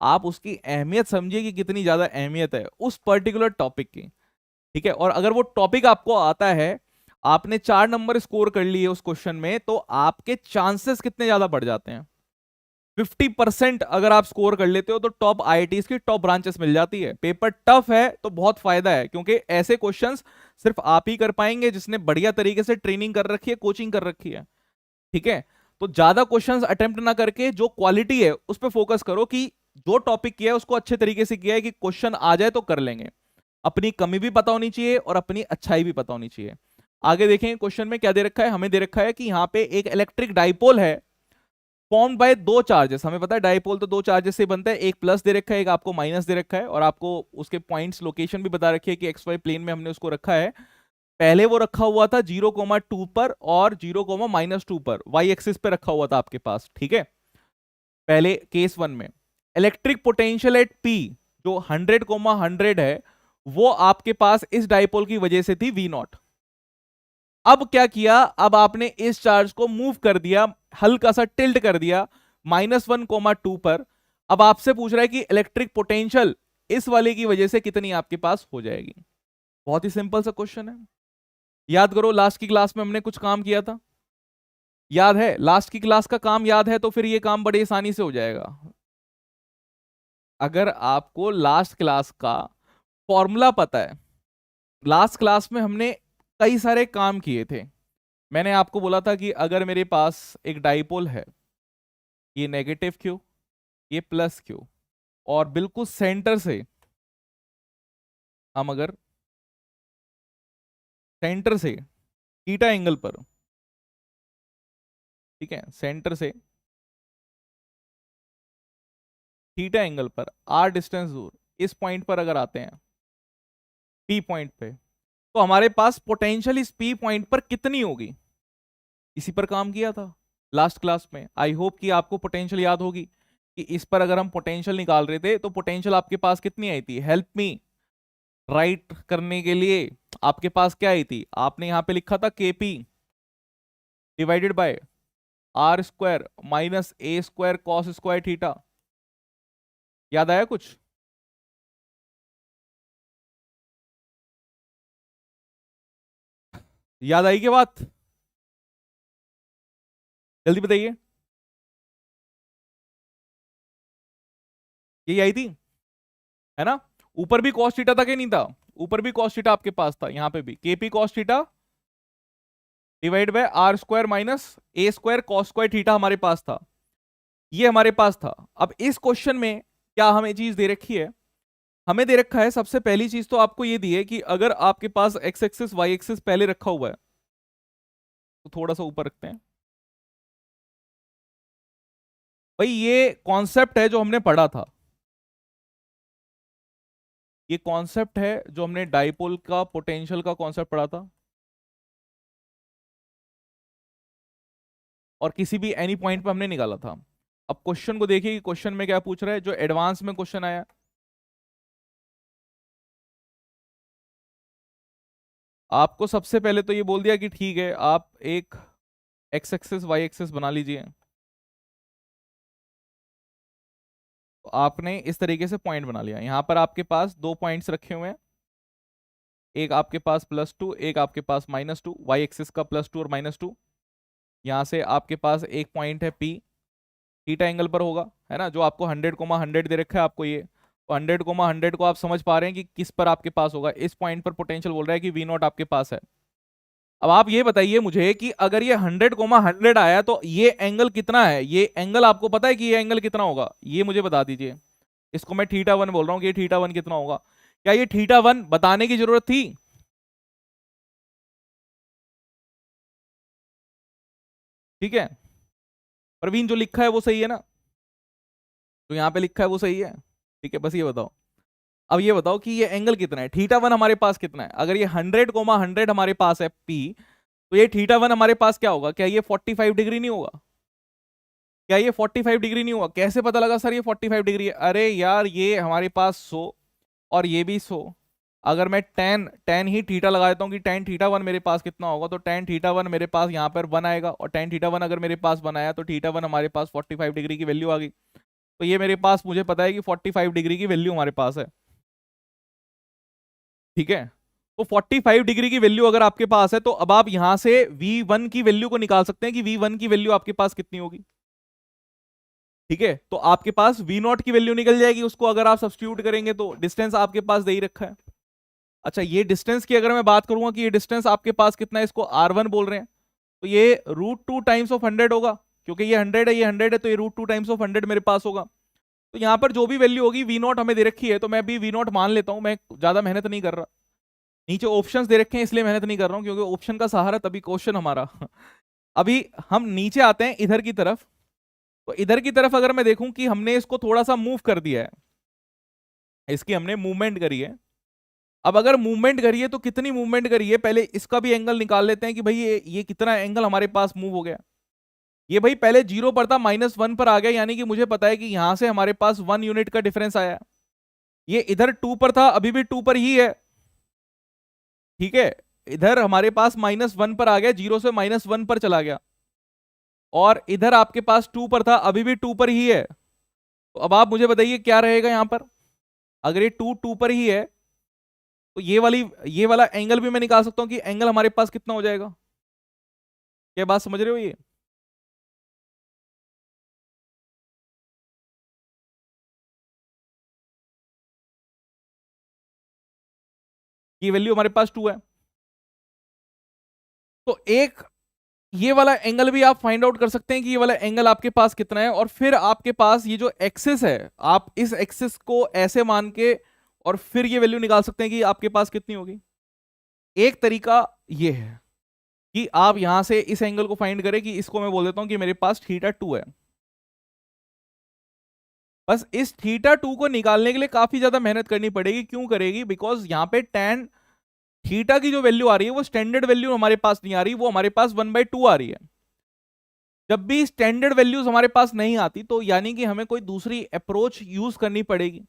Speaker 1: आप उसकी अहमियत समझिए कि कितनी ज्यादा अहमियत है उस पर्टिकुलर टॉपिक की। ठीक है, और अगर वो टॉपिक आपको आता है, आपने 4 नंबर स्कोर कर लिए उस क्वेश्चन में, तो आपके चांसेस कितने ज्यादा बढ़ जाते हैं। 50% अगर आप स्कोर कर लेते हो तो टॉप आईआईटीज की टॉप ब्रांचेस मिल जाती है। पेपर टफ है तो बहुत फायदा है, क्योंकि ऐसे क्वेश्चंस सिर्फ आप ही कर पाएंगे जिसने बढ़िया तरीके से ट्रेनिंग कर रखी है, कोचिंग कर रखी है। ठीक है, तो ज्यादा क्वेश्चंस अटेम्प्ट ना करके जो क्वालिटी है उस पर फोकस करो, कि जो टॉपिक किया है उसको अच्छे तरीके से किया है कि क्वेश्चन आ जाए तो कर लेंगे। अपनी कमी भी पता होनी चाहिए और अपनी अच्छाई भी पता होनी चाहिए। आगे देखें क्वेश्चन में क्या दे रखा है, हमें दे रखा है कि यहाँ पे एक इलेक्ट्रिक डाइपोल है फॉर्म्ड बाय दो चार्जेस। हमें पता है डाइपोल तो दो चार्जेस से बनता है, एक प्लस दे रखा है, एक आपको माइनस दे रखा है, और आपको उसके पॉइंट्स लोकेशन भी बता रखी है कि एक्स वाई प्लेन में हमने उसको रखा है। पहले वो रखा हुआ था 0,2 पर और 0,-2 पर, वाई एक्सिस पे रखा हुआ था आपके पास। ठीक है, पहले केस 1 में इलेक्ट्रिक पोटेंशियल एट पी जो 100,100 है, वो आपके पास इस डाइपोल की वजह से थी वी नॉट। अब क्या किया, अब आपने इस चार्ज को मूव कर दिया, हल्का सा टिल्ट कर दिया -1,2 पर। अब आपसे पूछ रहा है कि इलेक्ट्रिक पोटेंशियल इस वाले की वजह से कितनी आपके पास हो जाएगी। बहुत ही सिंपल सा क्वेश्चन है। याद करो लास्ट की क्लास में हमने कुछ काम किया था, याद है? लास्ट की क्लास का काम याद है तो फिर ये काम बड़ी आसानी से हो जाएगा। अगर आपको लास्ट क्लास का फॉर्मूला पता है, लास्ट क्लास में हमने कई सारे काम किए थे। मैंने आपको बोला था कि अगर मेरे पास एक डाइपोल है, ये नेगेटिव क्यू, ये प्लस क्यू, और बिल्कुल सेंटर से हम अगर सेंटर से थीटा एंगल पर, ठीक है, सेंटर से थीटा एंगल पर आर डिस्टेंस दूर इस पॉइंट पर अगर आते हैं पी पॉइंट पे, तो हमारे पास पोटेंशियल इस पी पॉइंट पर कितनी होगी? इसी पर काम किया था लास्ट क्लास में। आई होप कि आपको पोटेंशियल याद होगी कि इस पर अगर हम पोटेंशियल निकाल रहे थे तो पोटेंशियल आपके पास कितनी आई थी? हेल्प मी राइट करने के लिए आपके पास क्या आई थी? आपने यहां पे लिखा था KP divided by R square minus A square cos square theta. याद आया कुछ? याद आई क्या बात? जल्दी बताइए। यही आई थी, है ना? ऊपर भी कॉस थीटा था कि नहीं था? ऊपर भी कॉस थीटा आपके पास था, यहां पे भी KP cos theta divide by R square minus A square cos square theta हमारे पास था। ये हमारे पास था। अब इस क्वेश्चन में क्या हमें चीज दे रखी है? हमें दे रखा है, सबसे पहली चीज तो आपको ये दी है कि अगर आपके पास एक्स एक्सिस वाई एक्सिस पहले रखा हुआ है, तो थोड़ा सा ऊपर रखते हैं भाई। ये कॉन्सेप्ट है जो हमने पढ़ा था, ये कॉन्सेप्ट है जो हमने डाइपोल का पोटेंशियल का कॉन्सेप्ट पढ़ा था, और किसी भी एनी पॉइंट पे हमने निकाला था। अब क्वेश्चन को देखिए कि क्वेश्चन में क्या पूछ रहा है, जो एडवांस में क्वेश्चन आया। आपको सबसे पहले तो ये बोल दिया कि ठीक है, आप एक एक्स एक्सिस वाई एक्सिस बना लीजिए। तो आपने इस तरीके से पॉइंट बना लिया। यहां पर आपके पास दो पॉइंट्स रखे हुए हैं, एक आपके पास +2, एक आपके पास -2, वाई एक्सिस का +2 और -2। यहां से आपके पास एक पॉइंट है पी, थीटा एंगल पर होगा, है ना, जो आपको 100,100 दे रखा है आपको ये। तो 100,100 को आप समझ पा रहे हैं कि किस पर आपके पास होगा? इस पॉइंट पर पोटेंशियल बोल रहा है कि वी नॉट आपके पास है। अब आप ये बताइए मुझे कि अगर ये 100,100 आया तो ये एंगल कितना है? ये एंगल आपको पता है कि ये एंगल कितना होगा? ये मुझे बता दीजिए। इसको मैं θ1 बोल रहा हूँ कि ये θ1 कितना होगा? क्या ये θ1 बताने की जरूरत थी? ठीक है, प्रवीण जो लिखा है वो सही है ना? जो यहाँ पे लिखा है वो सही है? ठीक है, बस ये बताओ। अब ये बताओ कि ये एंगल कितना है? θ1 हमारे पास कितना है? अगर ये 100,100 हमारे पास है पी, तो ये θ1 हमारे पास क्या होगा? क्या ये 45 डिग्री नहीं होगा? क्या ये 45 डिग्री नहीं हुआ? कैसे पता लगा सर ये 45 डिग्री है? अरे यार, ये हमारे पास 100 और ये भी 100। अगर मैं टेन टेन ही थीटा लगा देता हूँ कि टेन θ1 मेरे पास कितना होगा, तो टेन θ1 मेरे पास यहाँ पर 1 आएगा, और टेन θ1 अगर मेरे पास 1 आया तो θ1 हमारे पास 45 डिग्री की वैल्यू आ गई। तो ये मेरे पास, मुझे पता है कि 45 डिग्री की वैल्यू हमारे पास है। ठीक है, तो 45 डिग्री की वैल्यू अगर आपके पास है, तो अब आप यहां से V1 की वैल्यू को निकाल सकते हैं कि V1 की वैल्यू आपके पास कितनी होगी। ठीक है, तो आपके पास V0 की वैल्यू निकल जाएगी, उसको अगर आप सब्स्टिट्यूट करेंगे तो डिस्टेंस आपके पास दे ही रखा है। अच्छा, ये डिस्टेंस की अगर मैं बात करूंगा कि ये डिस्टेंस आपके पास कितना है, इसको R1 बोल रहे हैं, तो ये √2 टाइम्स ऑफ 100 होगा, क्योंकि ये 100 है, ये 100 है, तो ये √2 टाइम्स ऑफ 100 मेरे पास होगा। तो यहाँ पर जो भी वैल्यू होगी V0 हमें दे रखी है, तो मैं भी V0 मान लेता हूं। मैं ज्यादा मेहनत नहीं कर रहा, नीचे ऑप्शंस दे रखे हैं इसलिए मेहनत नहीं कर रहा हूं, क्योंकि ऑप्शन का सहारा तभी क्वेश्चन हमारा। अभी हम नीचे आते हैं इधर की तरफ। तो इधर की तरफ अगर मैं देखूं कि हमने इसको थोड़ा सा मूव कर दिया है, इसकी हमने मूवमेंट करी है। अब अगर मूवमेंट करिए तो कितनी मूवमेंट करिए, पहले इसका भी एंगल निकाल लेते हैं कि भाई ये कितना एंगल हमारे पास मूव हो गया। ये भाई पहले 0 पर था, -1 पर आ गया, यानी कि मुझे पता है कि यहां से हमारे पास 1 यूनिट का डिफरेंस आया। ये इधर 2 पर था, अभी भी 2 पर ही है। ठीक है, इधर हमारे पास -1 पर आ गया, 0 से -1 पर चला गया, और इधर आपके पास 2 पर था, अभी भी 2 पर ही है। तो अब आप मुझे बताइए क्या रहेगा यहां पर? अगर ये 2 पर ही है, तो ये वाला एंगल भी मैं निकाल सकता हूं कि एंगल हमारे पास कितना हो जाएगा। क्या बात समझ रहे हो? ये वैल्यू हमारे पास 2 है, तो एक ये वाला एंगल भी आप फाइंड आउट कर सकते हैं कि ये वाला एंगल आपके पास कितना है, और फिर आपके पास ये जो एक्सिस है, आप इस एक्सिस को ऐसे मान के और फिर ये वैल्यू निकाल सकते हैं कि आपके पास कितनी होगी। एक तरीका ये है कि आप यहां से इस एंगल को फाइंड करें, कि इसको मैं बोल देता हूं कि मेरे पास θ2 है। बस इस थीटा टू को निकालने के लिए काफी ज्यादा मेहनत करनी पड़ेगी। क्यों करेगी? बिकॉज यहाँ पे टेन थीटा की जो वैल्यू आ रही है वो स्टैंडर्ड वैल्यू हमारे पास नहीं आ रही, वो हमारे पास 1/2 आ रही है। जब भी स्टैंडर्ड वैल्यूज हमारे पास नहीं आती तो यानी कि हमें कोई दूसरी अप्रोच यूज करनी पड़ेगी,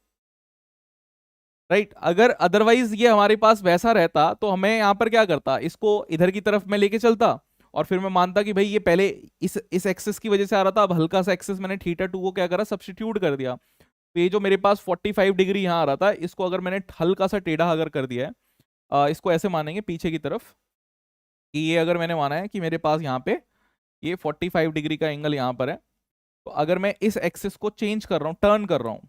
Speaker 1: राइट? अगर अदरवाइज ये हमारे पास वैसा रहता तो हमें यहां पर क्या करता, इसको इधर की तरफ मैं लेके चलता और फिर मैं मानता कि भाई ये पहले इस एक्सेस की वजह से आ रहा था, अब हल्का सा एक्सेस मैंने थीटा टू को क्या करा, सब्स्टिट्यूट कर दिया। तो ये जो मेरे पास 45 डिग्री यहाँ आ रहा था, इसको अगर मैंने हल्का सा टेढ़ा अगर कर दिया है, इसको ऐसे मानेंगे पीछे की तरफ कि ये अगर मैंने माना है कि मेरे पास यहाँ पे ये 45 डिग्री का एंगल यहाँ पर है, तो अगर मैं इस एक्सिस को चेंज कर रहा हूँ, टर्न कर रहा हूँ,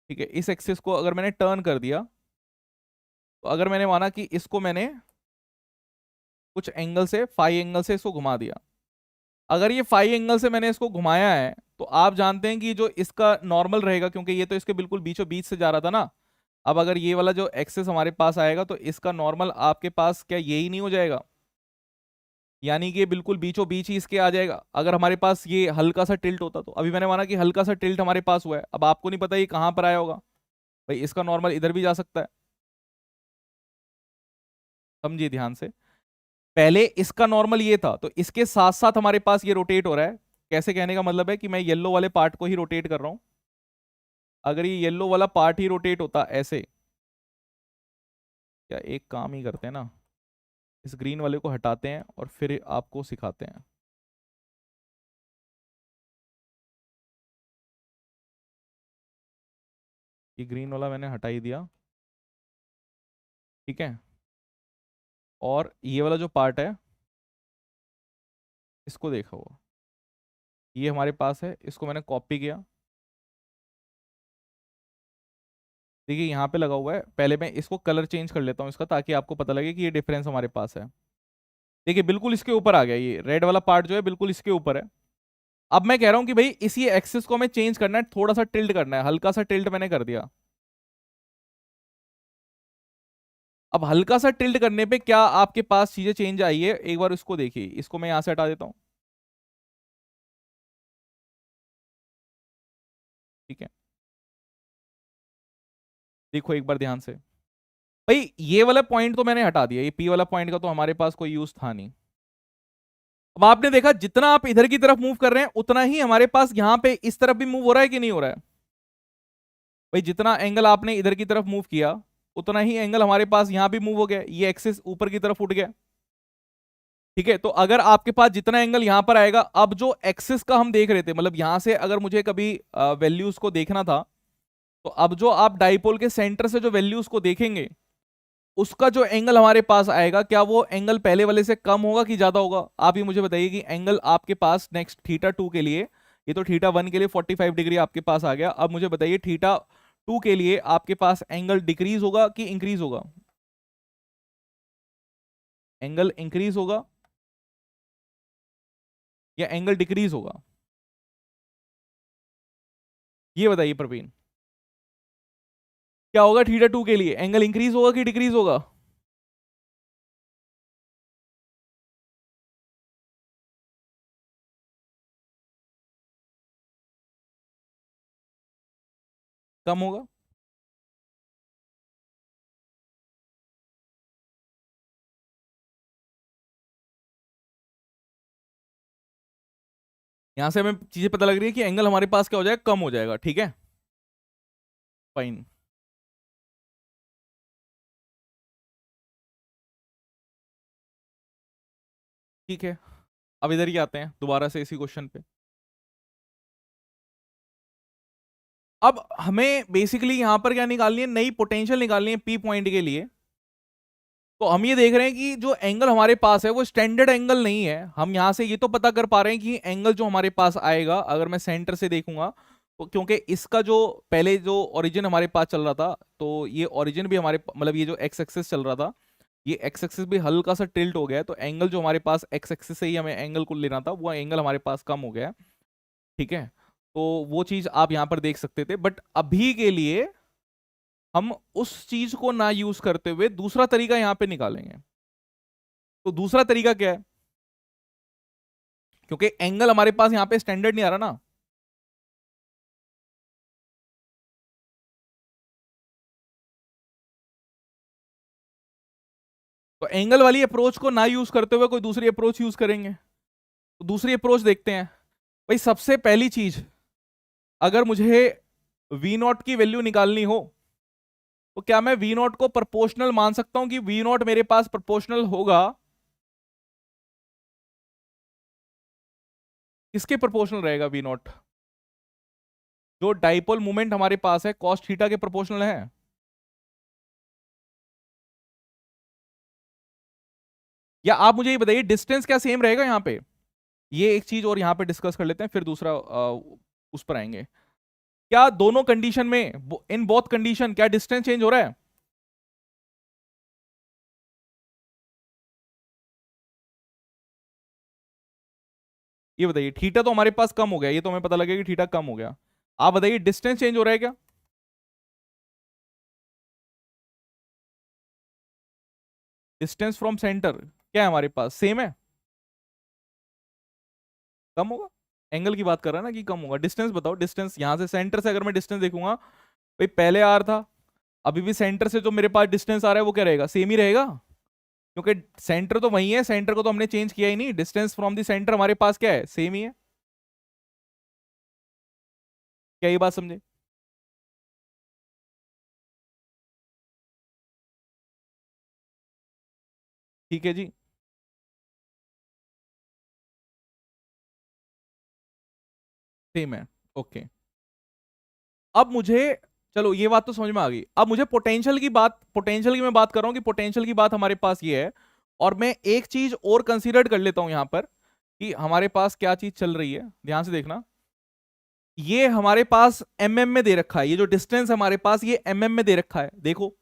Speaker 1: ठीक है, इस एक्सिस को अगर मैंने टर्न कर दिया, तो अगर मैंने माना कि इसको मैंने कुछ एंगल से, फाई एंगल से इसको घुमा दिया, अगर ये फाई एंगल से मैंने इसको घुमाया है, तो आप जानते हैं कि जो इसका नॉर्मल रहेगा, क्योंकि ये तो इसके बिल्कुल बीचों बीच से जा रहा था ना, अब अगर ये वाला जो एक्सेस हमारे पास आएगा तो इसका नॉर्मल आपके पास क्या यही नहीं हो जाएगा? यानी कि ये बिल्कुल बीचों बीच ही इसके आ जाएगा। अगर हमारे पास ये हल्का सा टिल्ट होता, तो अभी मैंने माना कि हल्का सा टिल्ट हमारे पास हुआ है, अब आपको नहीं पता ये कहां पर आया होगा, भाई इसका नॉर्मल इधर भी जा सकता है। समझिए ध्यान से, पहले इसका नॉर्मल ये था, तो इसके साथ साथ हमारे पास ये रोटेट हो रहा है। कैसे? कहने का मतलब है कि मैं येलो वाले पार्ट को ही रोटेट कर रहा हूं। अगर ये येलो वाला पार्ट ही रोटेट होता ऐसे, क्या एक काम ही करते हैं ना, इस ग्रीन वाले को हटाते हैं और फिर आपको सिखाते हैं। ये ग्रीन वाला मैंने हटा ही दिया, ठीक है, और ये वाला जो पार्ट है इसको देखा हुआ, ये हमारे पास है, इसको मैंने कॉपी किया। देखिए यहाँ पे लगा हुआ है, पहले मैं इसको कलर चेंज कर लेता हूँ इसका, ताकि आपको पता लगे कि ये डिफरेंस हमारे पास है। देखिए बिल्कुल इसके ऊपर आ गया, ये रेड वाला पार्ट जो है बिल्कुल इसके ऊपर है। अब मैं कह रहा हूं कि भाई इसी एक्सिस को हमें चेंज करना है, थोड़ा सा टिल्ट करना है, हल्का सा टिल्ट मैंने कर दिया। अब हल्का सा टिल्ट करने पे क्या आपके पास चीजें चेंज आई है, एक बार इसको देखिए, इसको मैं यहां से हटा देता हूं, ठीक है। देखो एक बार ध्यान से, भाई ये वाला पॉइंट तो मैंने हटा दिया, ये पी वाला पॉइंट का तो हमारे पास कोई यूज था नहीं। अब आपने देखा जितना आप इधर की तरफ मूव कर रहे हैं उतना ही हमारे पास यहां पे इस तरफ भी मूव हो रहा है कि नहीं हो रहा है? भाई जितना एंगल आपने इधर की तरफ मूव किया उतना ही एंगल हमारे पास यहां भी मूव हो गया, ये एक्सिस ऊपर की तरफ उठ गया, ठीक है। तो अगर आपके पास जितना एंगल यहां पर आएगा, अब जो एक्सिस का हम देख रहे थे, मतलब यहां से अगर मुझे कभी वैल्यूज को देखना था, तो अब जो आप डाइपोल के सेंटर से जो वैल्यूज को देखेंगे, उसका जो एंगल हमारे पास आएगा, क्या वो एंगल पहले वाले से कम होगा कि ज्यादा होगा? आप ये मुझे बताइए कि एंगल आपके पास नेक्स्ट थीटा टू के लिए, ये तो थीटा वन के लिए 45 डिग्री आपके पास आ गया, अब मुझे बताइए थीटा टू के लिए आपके पास एंगल डिक्रीज होगा कि इंक्रीज होगा? एंगल इंक्रीज होगा या एंगल डिक्रीज होगा? ये बताइए प्रवीण, क्या होगा थीटा टू के लिए, एंगल इंक्रीज होगा कि डिक्रीज होगा? कम होगा। यहां से हमें चीजें पता लग रही है कि एंगल हमारे पास क्या हो जाएगा, कम हो जाएगा, ठीक है, फाइन। ठीक है, अब इधर ही आते हैं दोबारा से इसी क्वेश्चन पे। अब हमें बेसिकली यहां पर क्या निकालनी है, नई पोटेंशियल निकालनी है पी पॉइंट के लिए। तो हम ये देख रहे हैं कि जो एंगल हमारे पास है वो स्टैंडर्ड एंगल नहीं है। हम यहां से ये तो पता कर पा रहे हैं कि एंगल जो हमारे पास आएगा, अगर मैं सेंटर से देखूंगा, तो क्योंकि इसका जो पहले जो ओरिजिन हमारे पास चल रहा था, तो ये ओरिजिन भी हमारे मतलब ये जो एक्स एक्सिस चल रहा था, ये एक्स एक्सिस भी हल्का सा टिल्ट हो गया है, तो एंगल जो हमारे पास एक्स एक्सिस से ही हमें एंगल को लेना था, वो एंगल हमारे पास कम हो गया है, ठीक है। तो वो चीज आप यहां पर देख सकते थे, बट अभी के लिए हम उस चीज को ना यूज करते हुए दूसरा तरीका यहां पे निकालेंगे। तो दूसरा तरीका क्या है? क्योंकि एंगल हमारे पास यहां पे स्टैंडर्ड नहीं आ रहा ना, एंगल वाली अप्रोच को ना यूज करते हुए कोई दूसरी अप्रोच यूज करेंगे, तो दूसरी अप्रोच देखते हैं। भाई सबसे पहली चीज, अगर मुझे वी नॉट की वैल्यू निकालनी हो तो क्या मैं वी नॉट को प्रोपोर्शनल मान सकता हूं कि वी नॉट मेरे पास प्रोपोर्शनल होगा किसके प्रोपोर्शनल रहेगा? वी नॉट जो डाइपोल मोमेंट हमारे पास है कॉस थीटा के प्रोपोर्शनल है। या आप मुझे ये बताइए डिस्टेंस क्या सेम रहेगा यहां पे? ये एक चीज और यहां पे डिस्कस कर लेते हैं, फिर दूसरा उस पर आएंगे। क्या दोनों कंडीशन में, इन बोथ कंडीशन, क्या डिस्टेंस चेंज हो रहा है? ये बताइए, थीटा तो हमारे पास कम हो गया, ये तो हमें पता लगेगा कि थीटा कम हो गया। आप बताइए डिस्टेंस चेंज हो रहा है क्या? डिस्टेंस फ्रॉम सेंटर क्या है हमारे पास, सेम है? कम होगा? एंगल की बात कर रहा है ना कि कम होगा। डिस्टेंस बताओ, डिस्टेंस यहां से सेंटर से अगर मैं डिस्टेंस देखूंगा, भाई पहले आर था, अभी भी सेंटर से जो मेरे पास डिस्टेंस आ रहा है वो क्या रहेगा, सेम ही रहेगा, क्योंकि सेंटर तो वही है, सेंटर को तो हमने चेंज किया ही नहीं। डिस्टेंस फ्रॉम द सेंटर हमारे पास क्या है, सेम ही है। क्या ये बात समझे? ठीक है जी, सेम है। ओके, अब मुझे, चलो ये बात तो समझ में आ गई। अब मुझे पोटेंशियल की बात, पोटेंशियल की मैं बात कर रहा हूं कि पोटेंशियल की बात हमारे पास ये है, और मैं एक चीज और कंसीडर कर लेता हूं यहां पर कि हमारे पास क्या चीज चल रही है, ध्यान से देखना। ये हमारे पास एमएम में दे रखा है, ये जो डिस्टेंस हमारे पास ये एमएम में दे रखा है, देखो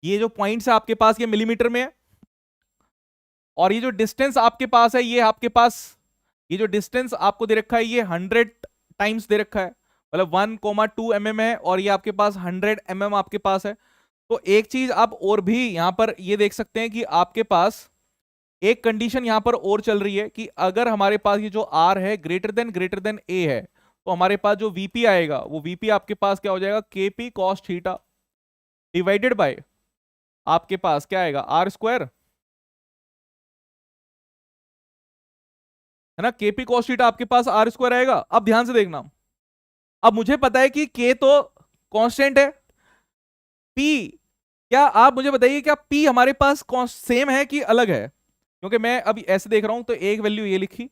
Speaker 1: ये जो पॉइंट्स है आपके पास ये मिलीमीटर में है, और ये जो डिस्टेंस आपके पास है ये आपके पास, ये जो डिस्टेंस आपको दे रखा है ये 100 टाइम्स दे रखा है, मतलब 1,2 mm है, और ये आपके पास 100 mm आपके पास है। तो एक चीज आप और भी यहां पर ये देख सकते हैं कि आपके पास एक कंडीशन यहां पर और चल रही है कि अगर हमारे पास ये जो आर है ग्रेटर देन ए है, तो हमारे पास जो वीपी आएगा वो वीपी आपके पास क्या हो जाएगा, KP cos theta divided by आपके पास क्या आएगा, आर स्क्वायर, है ना। केपी कॉस थीटा आपके पास आर स्क्वायर आएगा। अब ध्यान से देखना, अब मुझे पता है कि के तो कांस्टेंट है, पी, क्या आप मुझे बताइए क्या पी हमारे पास सेम है कि अलग है? क्योंकि मैं अभी ऐसे देख रहा हूं तो एक वैल्यू ये लिखी,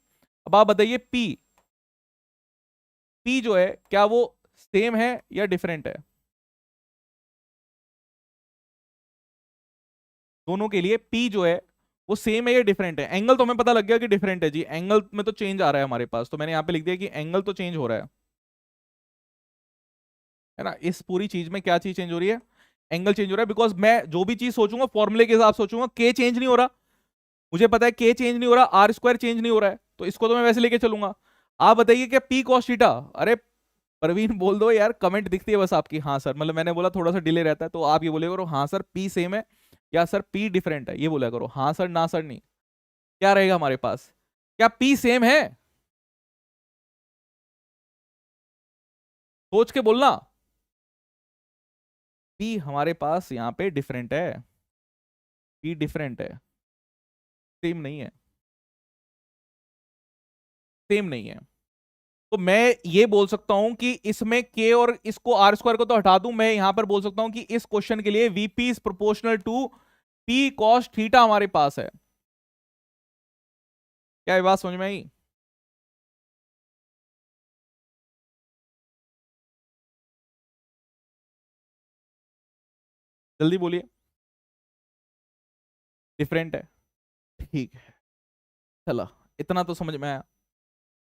Speaker 1: अब आप बताइए पी, पी जो है क्या वो सेम है या डिफरेंट है? दोनों के लिए पी जो है वो सेम है या डिफरेंट है? एंगल तो हमें पता लग गया कि डिफरेंट है जी, एंगल में तो चेंज आ रहा है हमारे पास, तो मैंने यहां पे लिख दिया कि एंगल तो चेंज हो रहा है ना। इस पूरी चीज में क्या चीज चेंज हो रही है, एंगल चेंज हो रहा है, बिकॉज मैं जो भी चीज सोचूंगा फॉर्मूले के हिसाब से सोचूंगा। के चेंज नहीं हो रहा, मुझे पता है के चेंज नहीं हो रहा, आर स्क्वायर चेंज नहीं हो रहा है, तो इसको तो मैं वैसे लेके चलूंगा। आप बताइए क्या पी कॉस थीटा, अरे प्रवीण बोल दो यार, कमेंट दिखती है बस आपकी, हाँ सर, मतलब मैंने बोला थोड़ा सा डिले रहता है, तो आप ये बोले करो हाँ सर पी सेम है, या सर पी डिफरेंट है, ये बोला करो, हाँ सर ना सर नहीं। क्या रहेगा हमारे पास, क्या पी सेम है? सोच के बोलना। पी हमारे पास यहाँ पे डिफरेंट है, पी डिफरेंट है, सेम नहीं है, सेम नहीं है। तो मैं ये बोल सकता हूं कि इसमें के और इसको आर स्क्वायर को तो हटा दूं, मैं यहां पर बोल सकता हूं कि इस क्वेश्चन के लिए VP is proportional to P cos theta हमारे पास है। क्या ये बात समझ में आई? जल्दी बोलिए। डिफरेंट है, ठीक है, चलो इतना तो समझ में आया।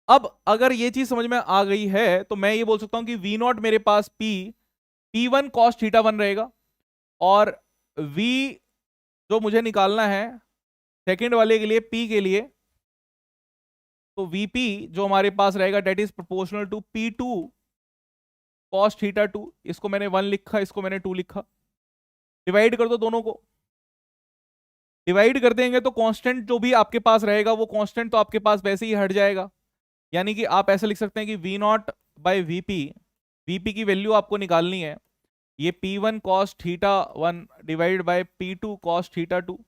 Speaker 1: अब अगर ये चीज समझ में आ गई है तो मैं ये बोल सकता हूं कि वी नॉट मेरे पास P one cos theta one रहेगा, और वी जो मुझे निकालना है सेकंड वाले के लिए, पी के लिए, तो वीपी जो हमारे पास रहेगा that is proportional to P two cos theta two. इसको मैंने वन लिखा, इसको मैंने टू लिखा, डिवाइड कर दो दोनों को। डिवाइड कर देंगे तो कांस्टेंट जो भी आपके पास रहेगा वो कांस्टेंट तो आपके पास वैसे ही हट जाएगा, यानी कि आप ऐसे लिख सकते हैं कि V naught by VP, VP की वैल्यू आपको निकालनी है, ये P one cos theta one divide by P two cos theta two.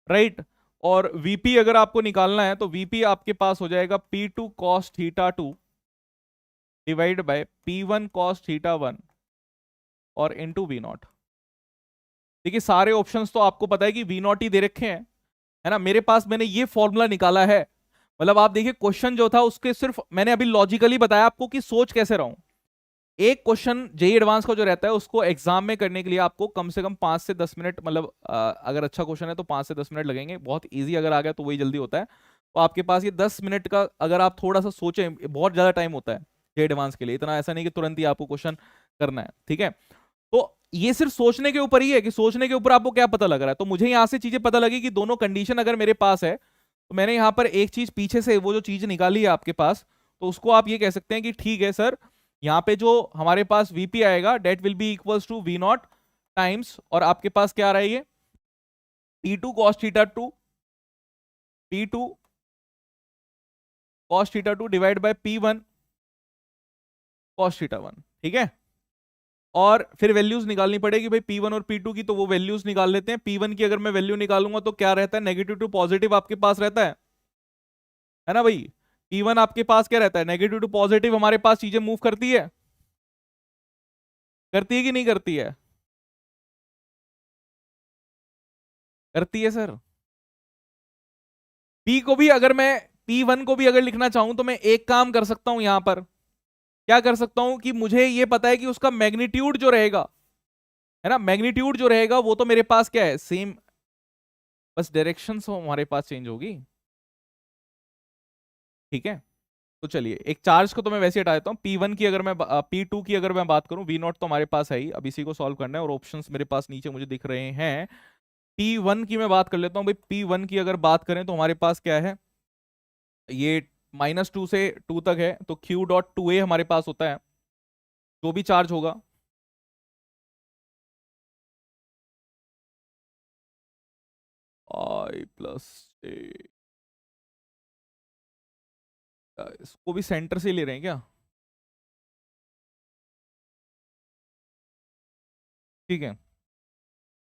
Speaker 1: Right. और वीपी अगर आपको निकालना है तो वीपी आपके पास हो जाएगा P2 cos theta 2 divide by P1 cos theta 1 और इनटू वी नॉट। देखिए सारे ऑप्शंस तो आपको पता है कि वी नॉट ही दे रखे हैं, है ना। मेरे पास मैंने ये फॉर्मूला निकाला है, मतलब आप देखिए क्वेश्चन जो था उसके सिर्फ मैंने अभी लॉजिकली बताया आपको कि सोच कैसे रहा हूं। एक क्वेश्चन जेई एडवांस का जो रहता है उसको एग्जाम में करने के लिए आपको कम से कम 5 से 10 मिनट, मतलब अगर अच्छा क्वेश्चन है तो 5 से 10 मिनट लगेंगे। बहुत इजी अगर आ गया तो वही जल्दी होता है। तो आपके पास ये 10 मिनट का अगर आप थोड़ा सा सोचें, बहुत ज्यादा टाइम होता है जेई एडवांस के लिए, इतना ऐसा नहीं कि तुरंत ही आपको क्वेश्चन करना है, ठीक है। तो ये सिर्फ सोचने के ऊपर ही है कि सोचने के ऊपर आपको क्या पता लग रहा है। तो मुझे यहां से चीजें पता लगी कि दोनों कंडीशन अगर मेरे पास है तो मैंने यहां पर एक चीज पीछे से वो जो चीज निकाली है आपके पास, तो उसको आप ये कह सकते हैं कि ठीक है सर, यहाँ पे जो हमारे पास वीपी आएगा that will be equals to V naught times, और आपके पास क्या आ रहा है ये P2 cos theta 2, P2 cos theta 2 divide by P1 cos theta 1, ठीक है। और फिर वैल्यूज निकालनी पड़ेगी भाई P1 और P2 की, तो वो वैल्यूज निकाल लेते हैं। P1 की अगर मैं वैल्यू निकालूंगा तो क्या रहता है, नेगेटिव टू पॉजिटिव आपके पास रहता है ना भाई। P1 आपके पास क्या रहता है, नेगेटिव टू पॉजिटिव हमारे पास चीजें मूव करती है कि नहीं करती है, करती है सर। P को भी अगर मैं P1 को भी अगर लिखना चाहूं तो मैं एक काम कर सकता हूं यहां पर, क्या कर सकता हूं कि मुझे ये पता है कि उसका मैग्नीट्यूड जो रहेगा, है ना, मैग्नीट्यूड जो रहेगा वो तो मेरे पास क्या है सेम, बस डायरेक्शन हमारे पास चेंज होगी, ठीक है। तो चलिए एक चार्ज को तो मैं वैसे हटा देता हूँ। P1 की अगर मैं P2 की अगर मैं बात करूं, वी नॉट तो हमारे पास है ही, अब इसी को सॉल्व करना है और ऑप्शंस मेरे पास नीचे मुझे दिख रहे हैं। P1 की मैं बात कर लेता हूँ भाई। P1 की अगर बात करें तो हमारे पास क्या है, ये -2 से 2 तक है, तो Q.2a हमारे पास होता है जो भी चार्ज होगा, I प्लस ए। इसको भी सेंटर से ले रहे हैं क्या, ठीक है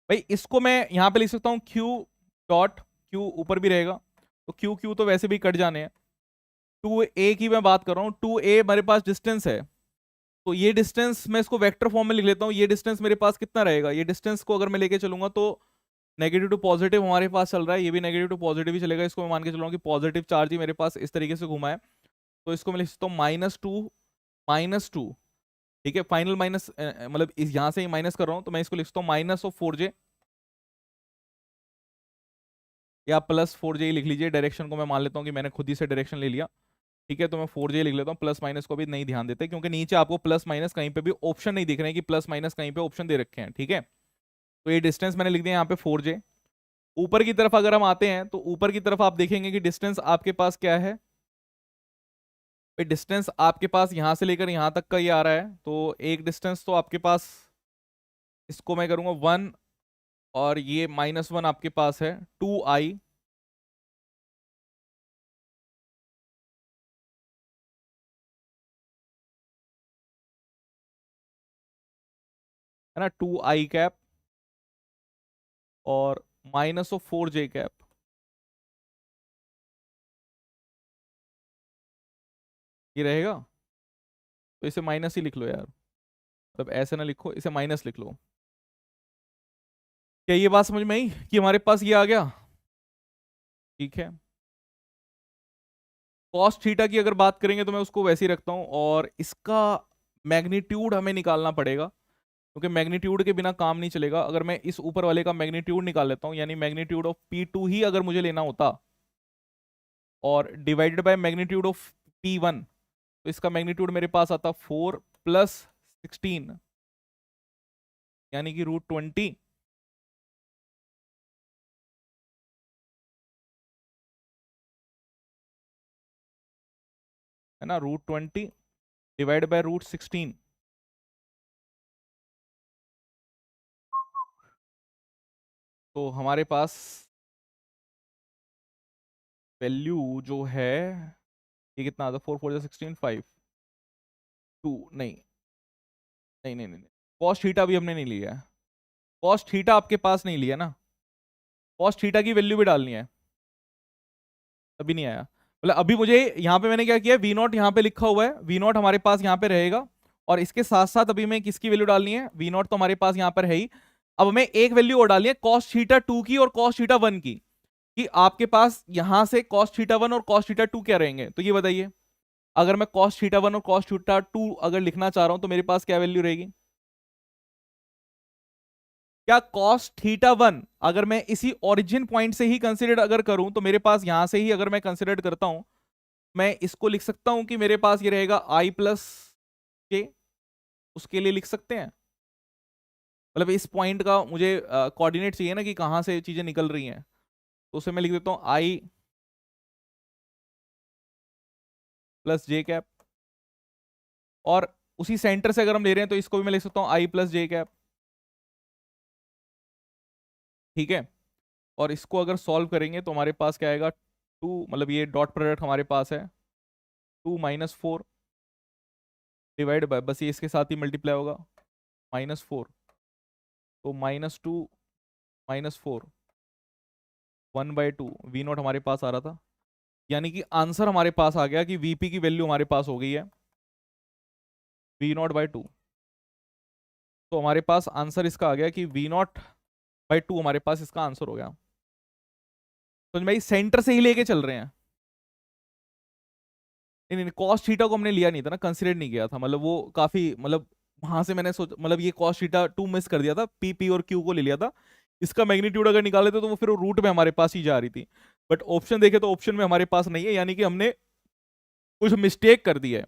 Speaker 1: भाई। इसको मैं यहां पे लिख सकता हूँ Q.Q, ऊपर भी रहेगा तो क्यू क्यू तो वैसे भी कट जाने हैं। 2a की मैं बात कर रहा हूँ, 2a हमारे पास डिस्टेंस है, तो ये डिस्टेंस मैं इसको वेक्टर फॉर्म में लिख लेता हूँ। ये डिस्टेंस मेरे पास कितना रहेगा, ये डिस्टेंस को अगर मैं लेके चलूंगा तो नेगेटिव टू पॉजिटिव हमारे पास चल रहा है, ये भी नेगेटिव टू पॉजिटिव ही चलेगा। इसको मैं मान के चल रहा हूँ कि पॉजिटिव चार्ज ही मेरे पास इस तरीके से घुमा है, तो इसको मैं लिख सकता हूँ -2 ठीक है। फाइनल माइनस मतलब इस यहाँ से ही माइनस कर रहा हूँ, तो मैं इसको लिख सकता हूँ -4j या +4j ही लिख लीजिए। डायरेक्शन को मैं मान लेता हूँ कि मैंने खुद ही से डायरेक्शन ले लिया, ठीक है। तो मैं 4j लिख लेता हूँ, प्लस माइनस को भी नहीं ध्यान देते क्योंकि नीचे आपको प्लस माइनस कहीं पे भी ऑप्शन नहीं दिख रहे हैं कि प्लस माइनस कहीं पे ऑप्शन दे रखे हैं, ठीक है। तो ये डिस्टेंस मैंने लिख दिया यहाँ पे 4j। ऊपर की तरफ अगर हम आते हैं तो ऊपर की तरफ आप देखेंगे कि डिस्टेंस आपके पास क्या है भाई, डिस्टेंस आपके पास यहां से लेकर यहां तक का ये आ रहा है। तो एक डिस्टेंस तो आपके पास, इसको मैं करूंगा 1, और ये -1 आपके पास है 2i, है ना, 2i कैप, और -4j कैप, ये रहेगा। तो इसे माइनस ही लिख लो यार, मतलब ऐसे ना लिखो, इसे माइनस लिख लो। क्या ये बात समझ में आई कि हमारे पास ये आ गया, ठीक है। कॉस थीटा की अगर बात करेंगे तो मैं उसको वैसे ही रखता हूं, और इसका मैग्नीट्यूड हमें निकालना पड़ेगा क्योंकि मैग्नीट्यूड के बिना काम नहीं चलेगा। अगर मैं इस ऊपर वाले का मैग्नीट्यूड निकाल लेता हूं, यानी मैग्नीट्यूड ऑफ P2 ही अगर मुझे लेना होता और divided by magnitude of P1, तो इसका मैग्नीट्यूड मेरे पास आता 4 + 16, यानी कि √20, है ना, √20 डिवाइड बाय √16। तो हमारे पास वैल्यू जो है ये कितना आता, 4 4 16 5 2, नहीं नहीं नहीं नहीं, कॉस थीटा भी हमने नहीं लिया है, कॉस थीटा आपके पास नहीं लिया ना, कॉस थीटा की वैल्यू भी डालनी है, अभी नहीं आया। मतलब अभी मुझे यहाँ पे मैंने क्या किया, वी नॉट यहाँ पे लिखा हुआ है, वी नॉट हमारे पास यहाँ पे रहेगा, और इसके साथ साथ अभी मैं किसकी वैल्यू डालनी है, वी नॉट तो हमारे पास यहाँ पर है ही, अब हमें एक वैल्यू और डालनी है कॉस थीटा 2 की और कॉस थीटा 1 की, कि आपके पास यहां से कॉस थीटा 1 और कॉस थीटा 2 क्या रहेंगे, तो ये बताइए। अगर मैं cos थीटा 1 और cos थीटा 2 अगर लिखना चाह रहा हूं तो मेरे पास क्या वैल्यू रहेगी, क्या cos थीटा 1 अगर मैं इसी ओरिजिन पॉइंट से ही कंसीडर अगर करूं तो मेरे पास यहां से ही अगर मैं कंसीडर करता हूं, मैं इसको लिख सकता हूं कि मेरे पास ये रहेगा i प्लस के, उसके लिए लिख सकते हैं। मतलब इस पॉइंट का मुझे कोऑर्डिनेट चाहिए ना कि कहां से चीजें निकल रही हैं, तो उसे मैं लिख देता हूं i प्लस जे कैप, और उसी सेंटर से अगर हम ले रहे हैं तो इसको भी मैं लिख सकता हूं i प्लस जे कैप, ठीक है। और इसको अगर सॉल्व करेंगे तो हमारे पास क्या आएगा, 2, मतलब ये डॉट प्रोडक्ट हमारे पास है 2 - 4 डिवाइड बाय, बस ये इसके साथ ही मल्टीप्लाई होगा, -4, तो -2 - 4 1/2 वी नॉट हमारे पास आ रहा था, यानी कि आंसर हमारे पास आ गया कि वीपी की वैल्यू हमारे पास हो गई है V0/2। तो हमारे पास आंसर इसका आ गया कि V0/2 हमारे पास इसका आंसर हो गया। तो भाई सेंटर से ही लेके चल रहे हैं, नहीं नहीं कॉस थीटा को हमने लिया नहीं था ना, कंसिडर नहीं किया था, मतलब वो काफी, मतलब वहां से मैंने सोच, मतलब ये कॉस थीटा 2 मिस कर दिया था, पी और क्यू को ले लिया था, इसका मैग्नीट्यूड अगर निकाले तो वो फिर रूट में हमारे पास ही जा रही थी, बट ऑप्शन देखे तो ऑप्शन में हमारे पास नहीं है, यानी कि हमने कुछ मिस्टेक कर दी है।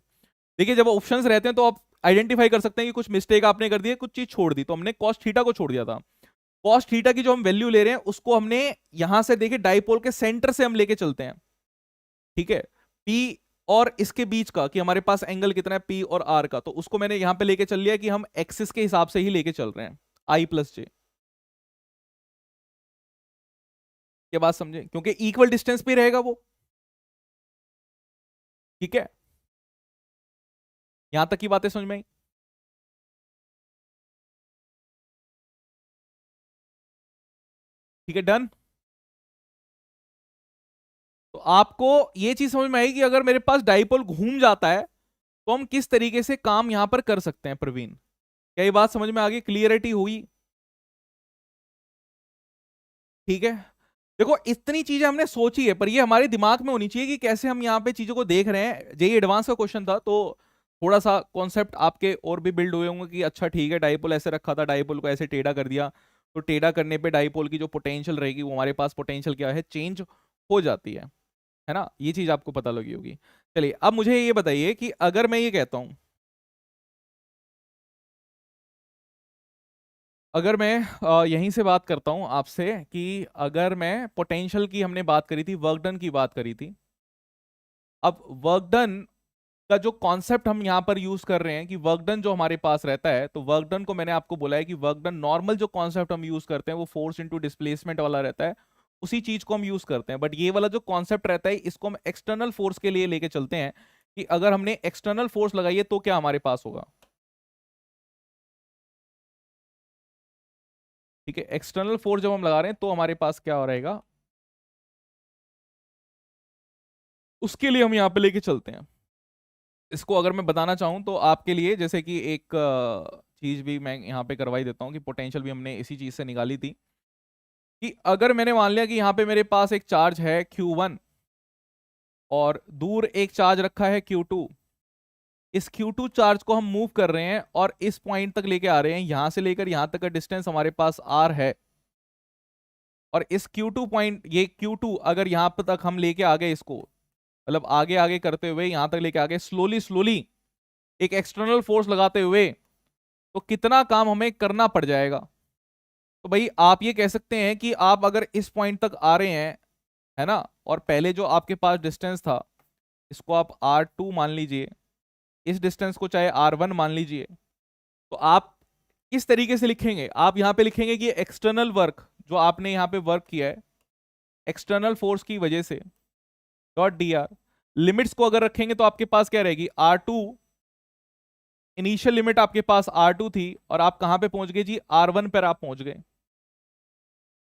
Speaker 1: देखिए जब ऑप्शंस रहते हैं तो आप आइडेंटिफाई कर सकते हैं कि कुछ मिस्टेक आपने कर दी है, कुछ चीज छोड़ दी, तो हमने कॉस थीटा को छोड़ दिया था। कॉस थीटा की जो हम वैल्यू ले रहे हैं उसको हमने यहां से देखिए डाइपोल के सेंटर से हम लेके चलते हैं, ठीक है, पी और इसके बीच का कि हमारे पास एंगल कितना है पी और आर का, तो उसको मैंने यहां पे लेके चल लिया कि हम एक्सिस के हिसाब से ही लेके चल रहे हैं, आई प्लस जे। ये बात समझे, क्योंकि इक्वल डिस्टेंस पे रहेगा वो, ठीक है। यहां तक की बातें समझ में आई, ठीक है, डन। तो आपको ये चीज समझ में आई कि अगर मेरे पास डाइपोल घूम जाता है तो हम किस तरीके से काम यहां पर कर सकते हैं, प्रवीण क्या ये बात समझ में आ गई, क्लियरिटी हुई, ठीक है। देखो इतनी चीजें हमने सोची है, पर ये हमारे दिमाग में होनी चाहिए कि कैसे हम यहाँ पे चीजों को देख रहे हैं। जेई एडवांस का क्वेश्चन था तो थोड़ा सा कॉन्सेप्ट आपके और भी बिल्ड हुए होंगे कि अच्छा ठीक है, डाइपोल ऐसे रखा था, डाइपोल को ऐसे टेढ़ा कर दिया, तो टेढ़ा करने पे डाइपोल की जो पोटेंशियल रहेगी वो हमारे पास पोटेंशियल क्या है, चेंज हो जाती है ना, ये चीज आपको पता लगी होगी। चलिए अब मुझे ये बताइए कि अगर मैं ये कहता हूं, अगर मैं यहीं से बात करता हूं आपसे कि अगर मैं पोटेंशियल की हमने बात करी थी, वर्क डन की बात करी थी, अब वर्क डन का जो कॉन्सेप्ट हम यहां पर यूज कर रहे हैं कि वर्क डन जो हमारे पास रहता है, तो वर्क डन को मैंने आपको बोला है कि वर्क डन नॉर्मल जो कॉन्सेप्ट हम यूज करते हैं वो फोर्स इनटू डिस्प्लेसमेंट वाला रहता है, उसी चीज को हम यूज करते हैं, बट ये वाला जो कॉन्सेप्ट रहता है इसको हम एक्सटर्नल फोर्स के लिए लेके चलते हैं कि अगर हमने एक्सटर्नल फोर्स लगाई है तो क्या हमारे पास होगा, ठीक है। एक्सटर्नल फोर्स जब हम लगा रहे हैं तो हमारे पास क्या हो रहेगा, उसके लिए हम यहाँ पे लेके चलते हैं। इसको अगर मैं बताना चाहूँ तो आपके लिए जैसे कि एक चीज भी मैं यहाँ पे करवाई देता हूँ कि पोटेंशियल भी हमने इसी चीज से निकाली थी, कि अगर मैंने मान लिया कि यहाँ पे मेरे पास एक चार्ज है Q1 और दूर एक चार्ज रखा है Q2, इस Q2 चार्ज को हम मूव कर रहे हैं और इस पॉइंट तक लेके आ रहे हैं, यहां से लेकर यहां तक का डिस्टेंस हमारे पास R है, और इस Q2 पॉइंट, ये Q2 अगर यहाँ पर तक हम लेके आ गए इसको, मतलब आगे आगे करते हुए यहां तक लेके आ गए स्लोली स्लोली एक एक्सटर्नल फोर्स लगाते हुए, तो कितना काम हमें करना पड़ जाएगा। तो भाई आप ये कह सकते हैं कि आप अगर इस पॉइंट तक आ रहे हैं, है ना, और पहले जो आपके पास डिस्टेंस था इसको आप R2 मान लीजिए, इस डिस्टेंस को चाहे R1 मान लीजिए, तो आप किस तरीके से लिखेंगे, आप यहां पे लिखेंगे कि एक्सटर्नल वर्क जो आपने यहां पे वर्क किया है एक्सटर्नल फोर्स की वजह से डॉट dr, लिमिट्स को अगर रखेंगे तो आपके पास क्या रहेगी, R2, इनिशियल लिमिट आपके पास R2 थी और आप कहां पे पहुंच गए जी, R1 पर आप पहुंच गए,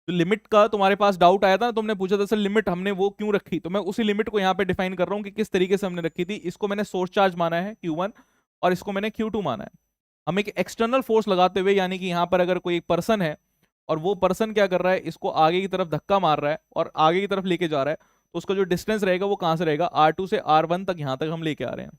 Speaker 1: तो लिमिट का तुम्हारे पास डाउट आया था ना, तुमने पूछा था सर लिमिट हमने वो क्यों रखी, तो मैं उसी लिमिट को यहाँ पे डिफाइन कर रहा हूँ कि किस तरीके से हमने रखी थी। इसको मैंने सोर्स चार्ज माना है Q1 और इसको मैंने Q2 माना है। हम एक एक्सटर्नल फोर्स लगाते हुए, यानी कि यहाँ पर अगर कोई एक पर्सन है और वो पर्सन क्या कर रहा है, इसको आगे की तरफ धक्का मार रहा है और आगे की तरफ लेके जा रहा है, तो उसका जो डिस्टेंस रहेगा वो कहां से रहेगा, R2 से R1 तक, यहां तक हम लेके आ रहे हैं।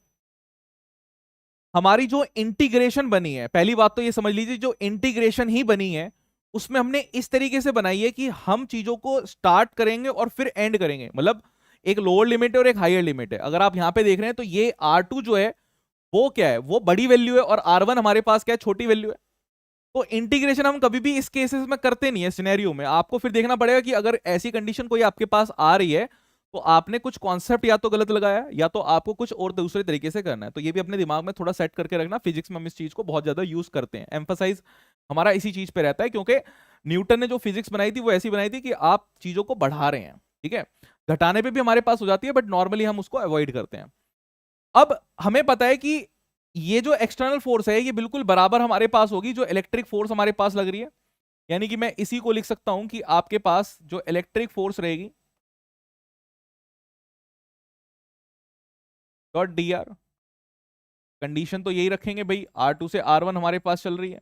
Speaker 1: हमारी जो इंटीग्रेशन बनी है, पहली बात तो ये समझ लीजिए, जो इंटीग्रेशन ही बनी है उसमें हमने इस तरीके से बनाई है कि हम चीजों को स्टार्ट करेंगे और फिर एंड करेंगे। मतलब एक लोअर लिमिट है और एक हायर लिमिट है। अगर आप यहां पे देख रहे हैं तो ये R2 जो है वो क्या है, वो बड़ी वैल्यू है, और R1 हमारे पास क्या है, छोटी वैल्यू है। तो इंटीग्रेशन हम कभी भी इस केसेस में करते नहीं है। सिनेरियो में आपको फिर देखना पड़ेगा कि अगर ऐसी कंडीशन कोई आपके पास आ रही है तो आपने कुछ कॉन्सेप्ट या तो गलत लगाया या तो आपको कुछ और दूसरे तरीके से करना है। तो ये भी अपने दिमाग में थोड़ा सेट करके रखना। फिजिक्स में हम इस चीज को बहुत ज्यादा यूज करते हैं, एम्फसाइज हमारा इसी चीज पे रहता है, क्योंकि न्यूटन ने जो फिजिक्स बनाई थी वो ऐसी बनाई थी कि आप चीजों को बढ़ा रहे हैं, ठीक है, घटाने पे भी हमारे पास हो जाती है, बट नॉर्मली हम उसको अवॉइड करते हैं। अब हमें पता है कि ये जो एक्सटर्नल फोर्स है ये बिल्कुल बराबर हमारे पास होगी जो इलेक्ट्रिक फोर्स हमारे पास लग रही है। यानी कि मैं इसी को लिख सकता हूं कि आपके पास जो इलेक्ट्रिक फोर्स रहेगी डॉट डी आर, कंडीशन तो यही रखेंगे भाई, R2 से R1 हमारे पास चल रही है,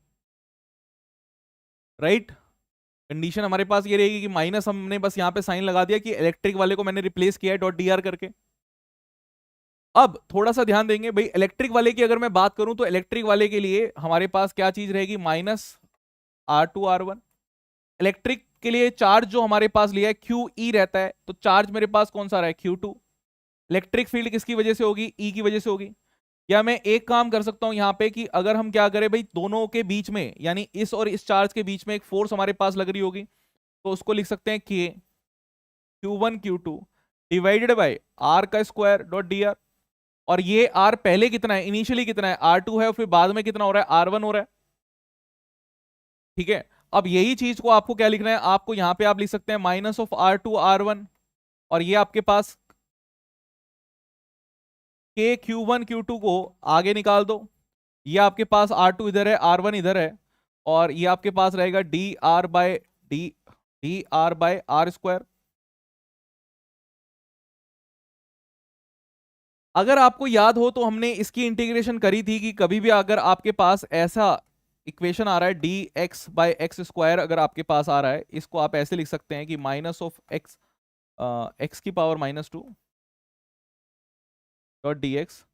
Speaker 1: राइट। कंडीशन हमारे पास ये रहेगी कि माइनस हमने बस यहां पे साइन लगा दिया कि इलेक्ट्रिक वाले को मैंने रिप्लेस किया है डॉट डी आर करके। अब थोड़ा सा ध्यान देंगे भाई, इलेक्ट्रिक वाले की अगर मैं बात करूं तो इलेक्ट्रिक वाले के लिए हमारे पास क्या चीज रहेगी, माइनस R2 R1। इलेक्ट्रिक के लिए चार्ज जो हमारे पास लिया है QE रहता है, तो चार्ज मेरे पास कौन सा रहा है, Q2। इलेक्ट्रिक फील्ड किसकी वजह से होगी, E की वजह से होगी। या मैं एक काम कर सकता हूं यहां पे कि अगर हम क्या करें भाई, दोनों के बीच में यानी इस और इस चार्ज के बीच में एक फोर्स हमारे पास लग रही होगी, तो उसको लिख सकते हैं K Q1 Q2 divided by R का स्क्वायर डॉट डी आर। और ये R पहले कितना है, इनिशियली कितना है, R2 है, और फिर बाद में कितना हो रहा है, R1 हो रहा है, ठीक है। अब यही चीज को आपको क्या लिखना है, आपको यहां पे आप लिख सकते हैं माइनस ऑफ R2 R1, और ये आपके पास K Q1 Q2 को आगे निकाल दो। ये आपके पास R2 इधर है, R1 इधर है, और ये आपके पास रहेगा D R by R square. अगर आपको याद हो तो हमने इसकी इंटीग्रेशन करी थी कि कभी भी अगर आपके पास ऐसा इक्वेशन आ रहा है D x by x square, अगर आपके पास आ रहा है, इसको आप ऐसे लिख सकते हैं कि माइनस ऑफ एक्स एक्स की पावर -2 डॉट डी एक्स।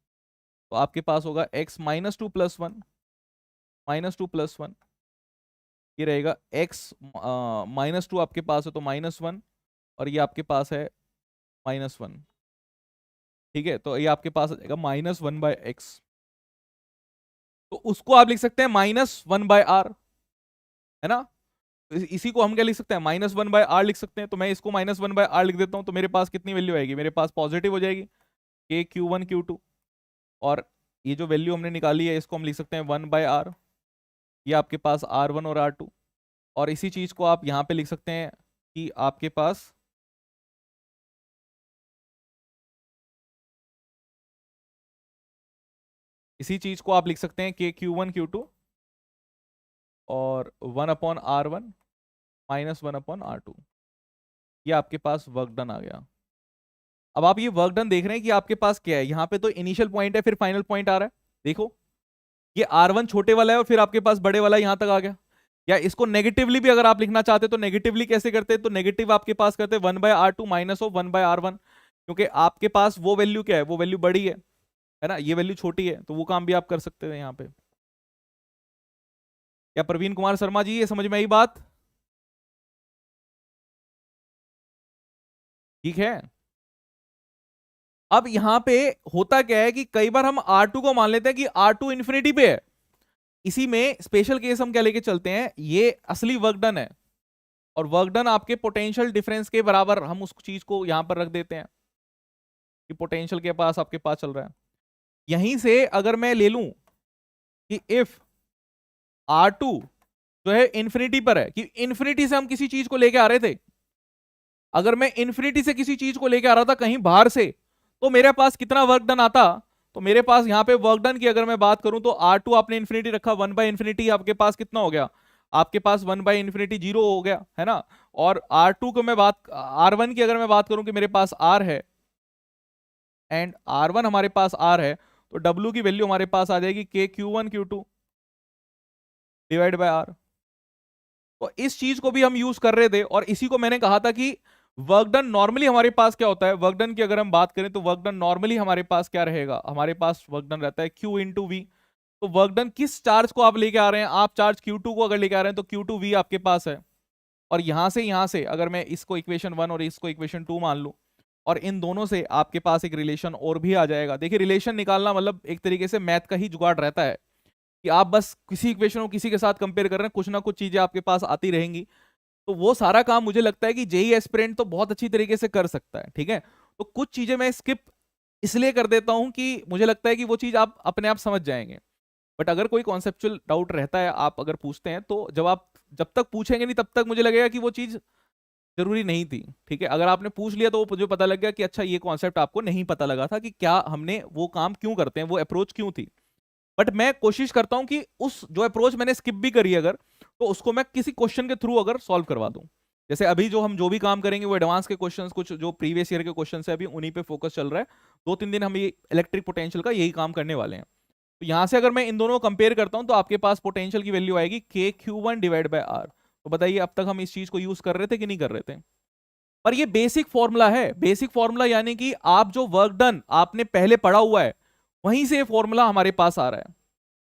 Speaker 1: तो आपके पास होगा x -2 + 1 -2 + 1, ये रहेगा x -2 आपके पास है तो -1, और ये आपके पास है -1, ठीक है। तो ये आपके पास आ जाएगा -1/x। तो उसको आप लिख सकते हैं -1/r, है ना। तो इसी को हम क्या लिख सकते हैं, -1/r लिख सकते हैं। तो मैं इसको -1/r लिख देता हूं, तो मेरे पास कितनी वैल्यू आएगी, मेरे पास पॉजिटिव हो जाएगी k Q1 Q2, और ये जो वैल्यू हमने निकाली है इसको हम लिख सकते हैं 1/r। ये आपके पास R1 और R2, और इसी चीज को आप यहां पे लिख सकते हैं कि आपके पास इसी चीज को आप लिख सकते हैं k Q1 Q2 और 1/R1 -1/R2। ये आपके पास वर्क डन आ गया। अब आप ये वर्क डन देख रहे हैं कि आपके पास क्या है, यहाँ पे तो इनिशियल पॉइंट है, फिर फाइनल पॉइंट आ रहा है। देखो ये R1 छोटे वाला है और फिर आपके पास बड़े वाला यहां तक आ गया। या इसको नेगेटिवली भी अगर आप लिखना चाहते तो नेगेटिवली कैसे करते, तो नेगेटिव आपके पास करते 1/R2 माइनस ऑफ 1/R1, क्योंकि आपके पास वो वैल्यू क्या है, वो वैल्यू बड़ी है ना, ये वैल्यू छोटी है, तो वो काम भी आप कर सकते हैं यहाँ पे। या प्रवीण कुमार शर्मा जी, ये समझ में आई बात, ठीक है। अब यहां पे होता क्या है कि कई बार हम R2 को मान लेते हैं कि R2 इंफिनिटी पे है। इसी में स्पेशल केस हम क्या लेके चलते हैं, ये असली वर्क डन है, और वर्क डन आपके पोटेंशियल डिफरेंस के बराबर हम उस चीज को यहां पर रख देते हैं कि पोटेंशियल के पास आपके पास चल रहा है। यहीं से अगर मैं ले लूं कि इफ R2 जो है इंफिनिटी पर है, कि इंफिनिटी से हम किसी चीज को लेके आ रहे थे, अगर मैं इंफिनिटी से किसी चीज को लेके आ रहा था कहीं बाहर से, तो मेरे पास कितना वर्क डन आता, तो मेरे पास यहाँ पे वर्क डन की अगर मैं बात करूं तो R2 आपने इंफिनिटी रखा, 1/∞ आपके पास कितना हो गया, आपके पास 1/∞ 0 हो गया है ना। और R2 को मैं बात, R1 की अगर मैं बात करूं कि मेरे पास R है एंड R1 हमारे पास R है, तो W की वैल्यू हमारे पास आ जाएगी K Q1 Q2 divide by R। तो इस चीज को भी हम यूज कर रहे थे, और इसी को मैंने कहा था कि वर्क डन नॉर्मली हमारे पास क्या होता है, वर्क डन की अगर हम बात करें तो वर्क डन नॉर्मली हमारे पास क्या रहेगा, हमारे पास वर्क डन रहता है Q इंटू वी। तो वर्क डन किस चार्ज को आप लेके आ रहे हैं, आप चार्ज Q2 को अगर लेके आ रहे हैं तो Q2V आपके पास है। और यहां से अगर मैं इसको इक्वेशन 1 और इसको इक्वेशन 2 मान लूं, और इन दोनों से आपके पास एक रिलेशन और भी आ जाएगा। देखिए रिलेशन निकालना मतलब एक तरीके से मैथ का ही जुगाड़ रहता है कि आप बस किसी इक्वेशन को किसी के साथ कंपेयर कर रहे हैं, कुछ ना कुछ चीजें आपके पास आती रहेंगी। तो वो सारा काम मुझे लगता है कि जेई एस्पिरेंट तो बहुत अच्छी तरीके से कर सकता है, ठीक है। तो कुछ चीजें मैं स्किप इसलिए कर देता हूं कि मुझे लगता है कि वो चीज आप अपने आप समझ जाएंगे। बट अगर कोई कॉन्सेप्चुअल डाउट रहता है, आप अगर पूछते हैं, तो जब तक पूछेंगे नहीं तब तक मुझे लगेगा कि वो चीज जरूरी नहीं थी, ठीक है। अगर आपने पूछ लिया तो वो मुझे पता लग गया कि अच्छा ये कॉन्सेप्ट आपको नहीं पता लगा था कि क्या हमने वो काम क्यों करते हैं, वो अप्रोच क्यों थी। बट मैं कोशिश करता हूं कि उस जो अप्रोच मैंने स्किप भी करी अगर, तो उसको मैं किसी क्वेश्चन के थ्रू अगर सॉल्व करवा दूं। जैसे अभी जो हम जो भी काम करेंगे वो एडवांस के क्वेश्चंस, कुछ जो प्रीवियस ईयर के क्वेश्चंस है अभी उन्हीं पे फोकस चल रहा है। 2-3 दिन हम ये इलेक्ट्रिक पोटेंशियल का यही काम करने वाले हैं। तो यहां से अगर मैं इन दोनों को कंपेयर करता हूं तो आपके पास पोटेंशियल की वैल्यू आएगी के Q1 डिवाइड बाय R। तो बताइए अब तक हम इस चीज को यूज कर रहे थे कि नहीं कर रहे थे। पर ये बेसिक फॉर्मूला है, बेसिक फॉर्मूला यानी कि आप जो वर्क डन आपने पहले पढ़ा हुआ है वहीं से फॉर्मूला हमारे पास आ रहा है।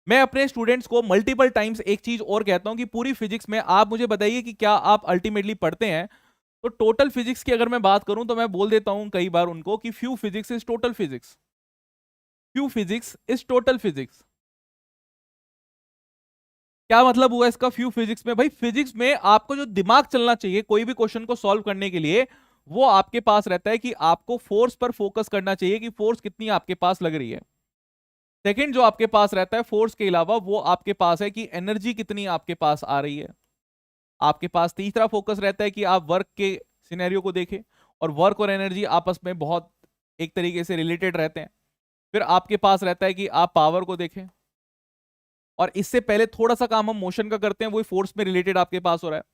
Speaker 1: मैं अपने स्टूडेंट्स को मल्टीपल टाइम्स एक चीज और कहता हूं कि पूरी फिजिक्स में आप मुझे बताइए कि क्या आप अल्टीमेटली पढ़ते हैं। तो टोटल फिजिक्स की अगर मैं बात करूं तो मैं बोल देता हूं कई बार उनको कि few physics is total physics, few physics is total physics. क्या मतलब हुआ इसका फ्यू फिजिक्स में, भाई फिजिक्स में आपको जो दिमाग चलना चाहिए कोई भी क्वेश्चन को सॉल्व करने के लिए, वो आपके पास रहता है कि आपको फोर्स पर फोकस करना चाहिए कि फोर्स कितनी आपके पास लग रही है। सेकंड जो आपके पास रहता है फोर्स के अलावा, वो आपके पास है कि एनर्जी कितनी आपके पास आ रही है। आपके पास तीसरा फोकस रहता है कि आप वर्क के सिनेरियो को देखें, और वर्क और एनर्जी आपस में बहुत एक तरीके से रिलेटेड रहते हैं। फिर आपके पास रहता है कि आप पावर को देखें, और इससे पहले थोड़ा सा काम हम मोशन का करते हैं, वो फोर्स में रिलेटेड आपके पास हो रहा है।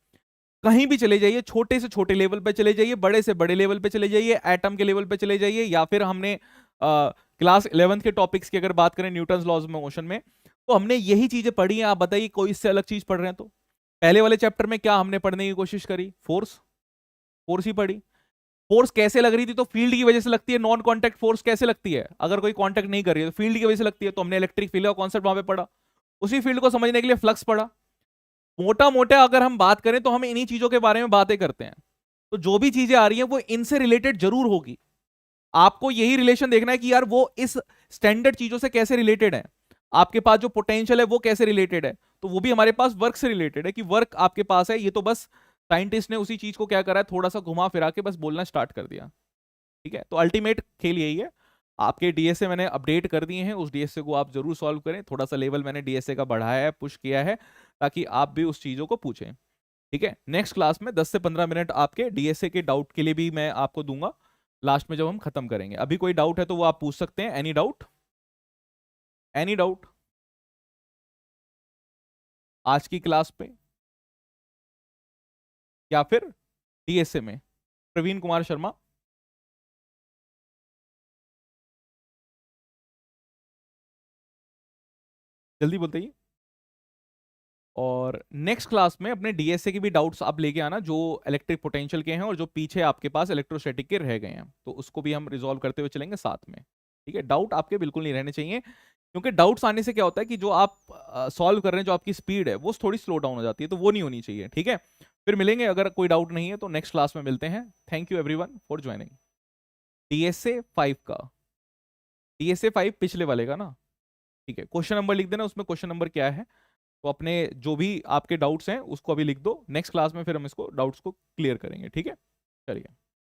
Speaker 1: कहीं भी चले जाइए, छोटे से छोटे लेवल पे चले जाइए, बड़े से बड़े लेवल पे चले जाइए, एटम के लेवल पे चले जाइए, या फिर हमने क्लास 11th के टॉपिक्स की अगर बात करें न्यूटन्स लॉज में मोशन में, तो हमने यही चीजें पढ़ी हैं। आप बताइए कोई इससे अलग चीज पढ़ रहे हैं तो। पहले वाले चैप्टर में क्या हमने पढ़ने की कोशिश करी, फोर्स, फोर्स ही पढ़ी। फोर्स कैसे लग रही थी, तो फील्ड की वजह से लगती है। नॉन कांटेक्ट फोर्स कैसे लगती है, अगर कोई कांटेक्ट नहीं कर रही है तो फील्ड की वजह से लगती है। तो हमने इलेक्ट्रिक फील्ड का कॉन्सेप्ट वहां पे पढ़ा, उसी फील्ड को समझने के लिए फ्लक्स पढ़ा। मोटा मोटा अगर हम बात करें तो हम इन्हीं चीजों के बारे में बातें करते हैं। तो जो भी चीजें आ रही हैं वो इनसे रिलेटेड जरूर होगी। आपको यही रिलेशन देखना है कि यार वो इस स्टैंडर्ड चीजों से कैसे रिलेटेड है। आपके पास जो पोटेंशियल है वो कैसे रिलेटेड है, तो वो भी हमारे पास वर्क से रिलेटेड है कि वर्क आपके पास है। ये तो बस साइंटिस्ट ने उसी चीज को क्या करा है, थोड़ा सा घुमा फिरा के बस बोलना स्टार्ट कर दिया, ठीक है। तो अल्टीमेट खेल यही है। आपके डीएसए मैंने अपडेट कर दिए हैं, उस डीएसए को आप जरूर सॉल्व करें। थोड़ा सा लेवल मैंने डीएसए का बढ़ाया है, पुश किया है, ताकि आप भी उस चीजों को पूछें, ठीक है। नेक्स्ट क्लास में 10 से 15 मिनट आपके डीएसए के डाउट के लिए भी मैं आपको दूंगा, लास्ट में जब हम खत्म करेंगे। अभी कोई डाउट है तो वो आप पूछ सकते हैं। एनी डाउट, एनी डाउट आज की क्लास पे या फिर डीएसए में? प्रवीण कुमार शर्मा, जल्दी बोलते ही। और नेक्स्ट क्लास में अपने डीएसए के भी डाउट्स आप लेके आना, जो इलेक्ट्रिक पोटेंशियल के हैं और जो पीछे आपके पास इलेक्ट्रोस्टैटिक के रह गए हैं, तो उसको भी हम रिजॉल्व करते हुए चलेंगे साथ में, ठीक है। डाउट आपके बिल्कुल नहीं रहने चाहिए, क्योंकि डाउट्स आने से क्या होता है कि जो आप सॉल्व कर रहे हैं, जो आपकी स्पीड है वो थोड़ी स्लो डाउन हो जाती है, तो वो नहीं होनी चाहिए, ठीक है। फिर मिलेंगे, अगर कोई डाउट नहीं है तो नेक्स्ट क्लास में मिलते हैं। Thank you everyone for joining. DSA 5 का, डीएसए 5 पिछले वाले का ना, ठीक है। क्वेश्चन नंबर लिख देना, उसमें क्वेश्चन नंबर क्या है। तो अपने जो भी आपके डाउट्स हैं उसको अभी लिख दो, नेक्स्ट क्लास में फिर हम इसको डाउट्स को क्लियर करेंगे, ठीक है। चलिए।